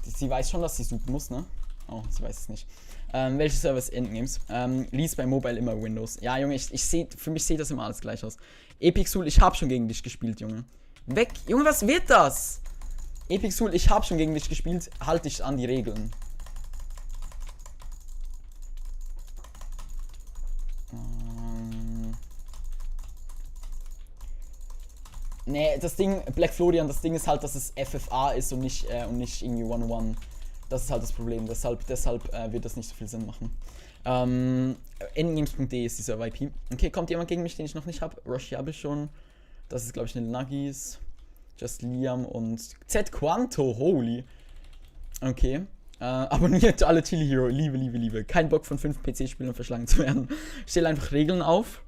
Sie weiß schon, dass sie suchen muss, ne? Oh, sie weiß es nicht. Welche Server ist Endgames? Lies bei Mobile immer Windows. Ja, Junge, für mich sieht das immer alles gleich aus. Epixul, ich hab schon gegen dich gespielt, Junge. Weg! Junge, was wird das? Epixul, ich hab schon gegen dich gespielt. Halt dich an die Regeln. Nee, das Ding, Black Florian, das Ding ist halt, dass es FFA ist und nicht irgendwie 1-1. Das ist halt das Problem, deshalb wird das nicht so viel Sinn machen. Endgames.de ist dieser IP. Okay, kommt jemand gegen mich, den ich noch nicht habe? Rush habe ich schon. Das ist, glaube ich, eine Nuggies. Just Liam und Z Quanto, holy. Okay. Abonniert alle Chili Hero. Liebe. Kein Bock von 5 PC-Spielern verschlagen zu werden. Stell einfach Regeln auf.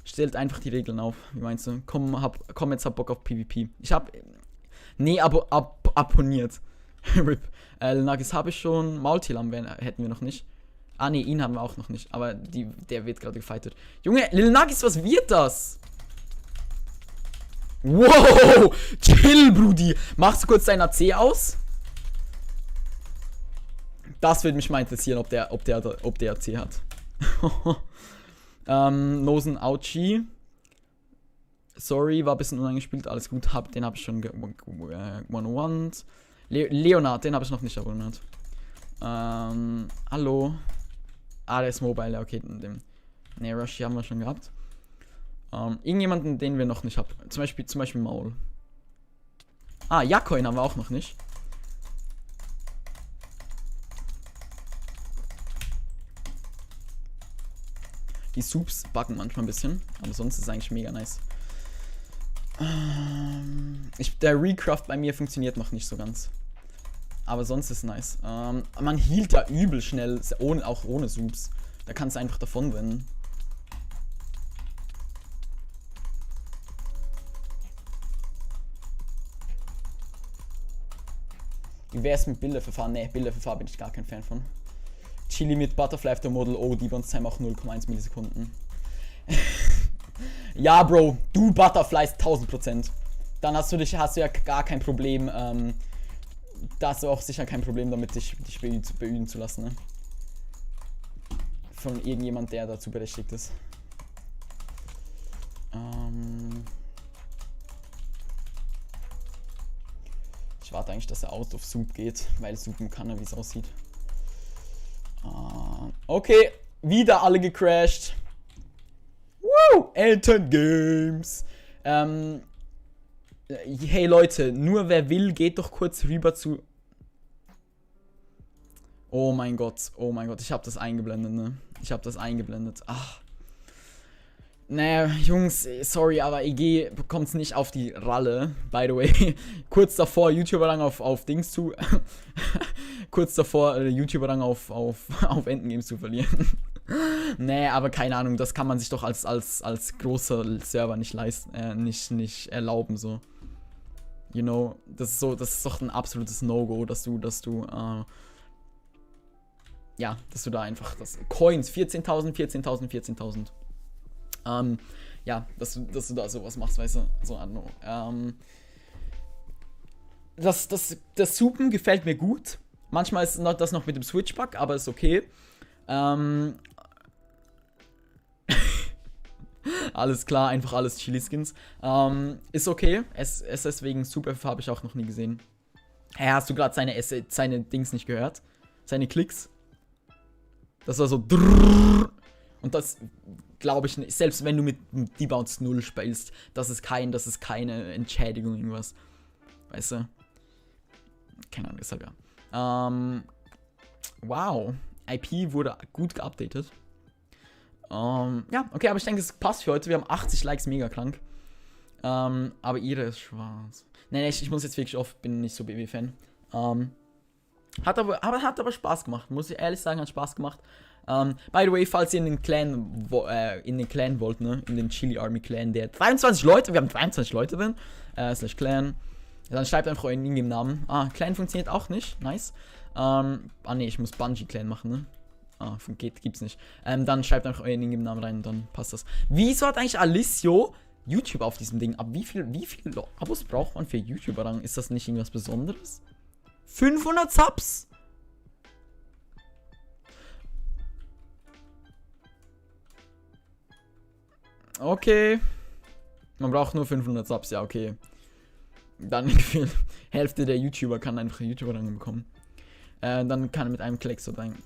Stellt einfach die Regeln auf. Wie meinst du? Komm jetzt, hab Bock auf PvP. Ich hab. Nee, abonniert. RIP. Nuggies habe ich schon. Maultier hätten wir noch nicht. Ah, nee, ihn haben wir auch noch nicht. Aber der wird gerade gefightet. Junge, Lil Nuggies, was wird das? Wow! Chill, Brudi. Machst du kurz dein AC aus? Das würde mich mal interessieren, ob der C hat. Nosen Auchi. Sorry, war ein bisschen unangespielt, alles gut. Den habe ich schon one-on-one. Leonard, den habe ich noch nicht abonniert. Hallo. Ah, der ist Mobile, ja, okay. Ne, Rush haben wir schon gehabt. Irgendjemanden, den wir noch nicht haben. Zum Beispiel Maul. Ah, Jacoin haben wir auch noch nicht. Die Soups backen manchmal ein bisschen, aber sonst ist es eigentlich mega nice. Der Recraft bei mir funktioniert noch nicht so ganz. Aber sonst ist es nice. Man healt da übel schnell, auch ohne Soups. Da kannst du einfach davon rennen. Wie wär's mit Bilderverfahren? Ne, Bilderverfahren bin ich gar kein Fan von. Chili mit Butterfly After Model O, Debounce Time auch 0,1 Millisekunden. Ja, Bro, du Butterflies 1000%. Dann hast du ja gar kein Problem, da hast du auch sicher kein Problem damit, dich beüben zu lassen, ne? Von irgendjemand, der dazu berechtigt ist. Ich warte eigentlich, dass er out of Soup geht, weil Soupen kann er, wie es aussieht. Okay, wieder alle gecrashed. Woo! Elton Games. Hey Leute, nur wer will, geht doch kurz rüber zu... Oh mein Gott, ich habe das eingeblendet, ne? Ach. Naja, Jungs, sorry, aber EG bekommt's nicht auf die Ralle, by the way. Kurz davor, YouTuber-Rang auf Dings zu... Kurz davor, YouTuber-Rang auf Entengames zu verlieren. Nee, aber keine Ahnung, das kann man sich doch als großer Server nicht leisten, nicht erlauben, so. You know, das ist doch ein absolutes No-Go, dass du da einfach, Coins, 14.000. Ja, dass du da sowas machst, weißt du, so das Soupen gefällt mir gut. Manchmal ist das noch mit dem Switch-Bug, aber ist okay. Alles klar, einfach alles Chili-Skins. Ist okay. SS wegen Super habe ich auch noch nie gesehen. Hey, hast du gerade seine Dings nicht gehört? Seine Klicks? Das war so drrrr. Und das glaube ich nicht. Selbst wenn du mit Debounce 0 spielst, das ist keine Entschädigung, irgendwas. Weißt du? Keine Ahnung, deshalb ja. Wow. IP wurde gut geupdatet. Ja, okay, aber ich denke, es passt für heute. Wir haben 80 Likes, mega krank. Aber ihre ist schwarz. Nee, ich muss jetzt wirklich oft, bin nicht so BB-Fan. Hat aber Spaß gemacht, muss ich ehrlich sagen, hat Spaß gemacht. By the way, falls ihr in den Clan wollt, ne, in den Chili Army Clan, der 23 Leute, wir haben 23 Leute drin, /Clan, dann schreibt einfach euren Ingame-Namen. Clan funktioniert auch nicht, nice. Ne, ich muss Bungie Clan machen, ne. Gibt's nicht. Dann schreibt einfach euren Ingame-Namen rein und dann passt das. Wieso hat eigentlich Alessio YouTube auf diesem Ding? Ab wie viel Abos braucht man für YouTuber-Rang? Ist das nicht irgendwas Besonderes? 500 Subs? Okay. Man braucht nur 500 Subs, ja, okay. Dann gefühlt Hälfte der YouTuber kann einfach YouTuber-Rang bekommen. Dann kann er mit einem Klick so rein.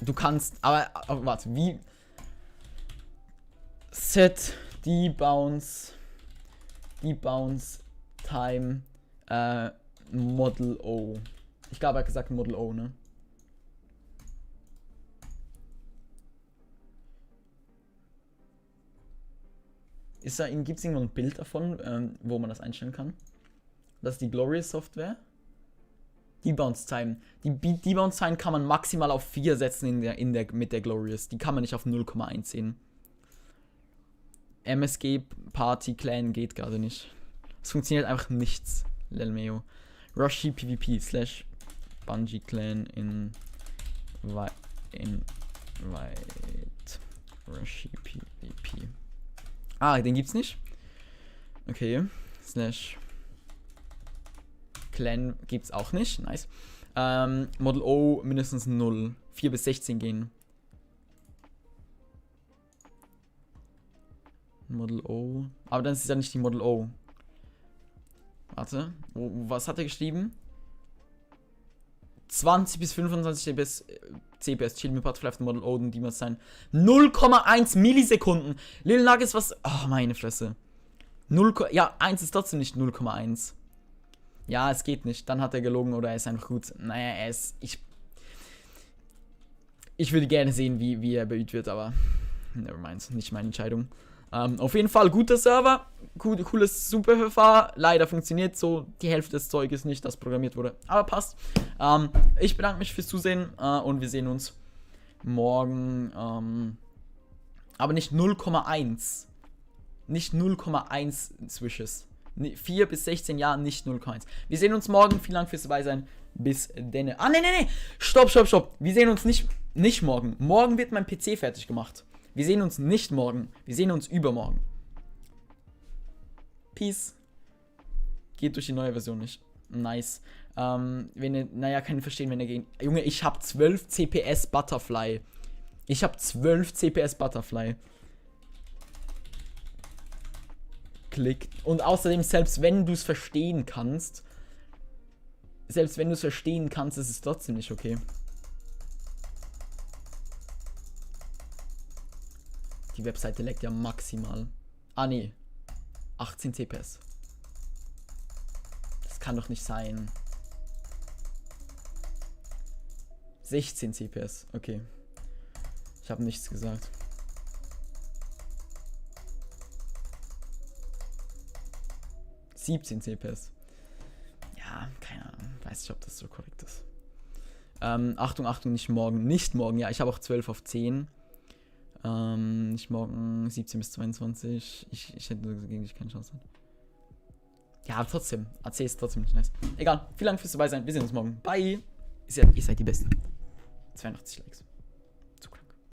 Du kannst, aber warte, wie? Set Debounce Time Model O. Ich glaube, er hat gesagt Model O, ne? Gibt es irgendwo ein Bild davon, wo man das einstellen kann? Das ist die Glorious Software. Debounce Time. Die Debounce Time kann man maximal auf 4 setzen mit der Glorious. Die kann man nicht auf 0,1 sehen. MSG Party Clan geht gerade nicht. Es funktioniert einfach nichts. Lelmeo. Rushi PvP / Bungie Clan invite. Rushi PvP. Den gibt's nicht. Okay. / Clan gibt's auch nicht. Nice. Model O mindestens 0. 4 bis 16 gehen. Model O. Aber dann ist es ja nicht die Model O. Warte. Was hat er geschrieben? 20 bis 25 CPS. Chill mit Butterfly auf dem Model O und die muss sein. 0,1 Millisekunden. Lil Nuggets, was. Oh, meine Fresse. 0, ja, 1 ist trotzdem nicht 0,1. Ja, es geht nicht. Dann hat er gelogen oder er ist einfach gut. Naja, er ist. Ich würde gerne sehen, wie er beübt wird, aber. Nevermind. Nicht meine Entscheidung. Auf jeden Fall guter Server. Cooles Superverfahren. Leider funktioniert so die Hälfte des Zeuges nicht, das programmiert wurde. Aber passt. Ich bedanke mich fürs Zusehen und wir sehen uns morgen. Aber nicht 0,1. Nicht 0,1 Swishes. 4 bis 16 Jahre, nicht 0,1. Wir sehen uns morgen. Vielen Dank fürs Dabeisein. Bis denne. Ah, nee. Stopp. Wir sehen uns nicht morgen. Morgen wird mein PC fertig gemacht. Wir sehen uns nicht morgen. Wir sehen uns übermorgen. Peace. Geht durch die neue Version nicht. Nice. Kann ich verstehen, wenn er gegen. Junge, ich habe 12 CPS Butterfly. Klick. Und außerdem, selbst wenn du es verstehen kannst, ist es trotzdem nicht okay. Die Webseite leckt ja maximal. Ah, nee. 18 CPS. Das kann doch nicht sein. 16 CPS. Okay. Ich habe nichts gesagt. (17 CPS). Ja, keine Ahnung. Weiß nicht, ob das so korrekt ist. Achtung, nicht morgen. Nicht morgen, ja. Ich habe auch 12 auf 10. Nicht morgen, 17 bis 22. Ich hätte gegen dich keine Chance. Ja, aber trotzdem. AC ist trotzdem nicht nice. Egal. Vielen Dank fürs Dabeisein. Wir sehen uns morgen. Bye. Ihr seid die Besten. 82 Likes.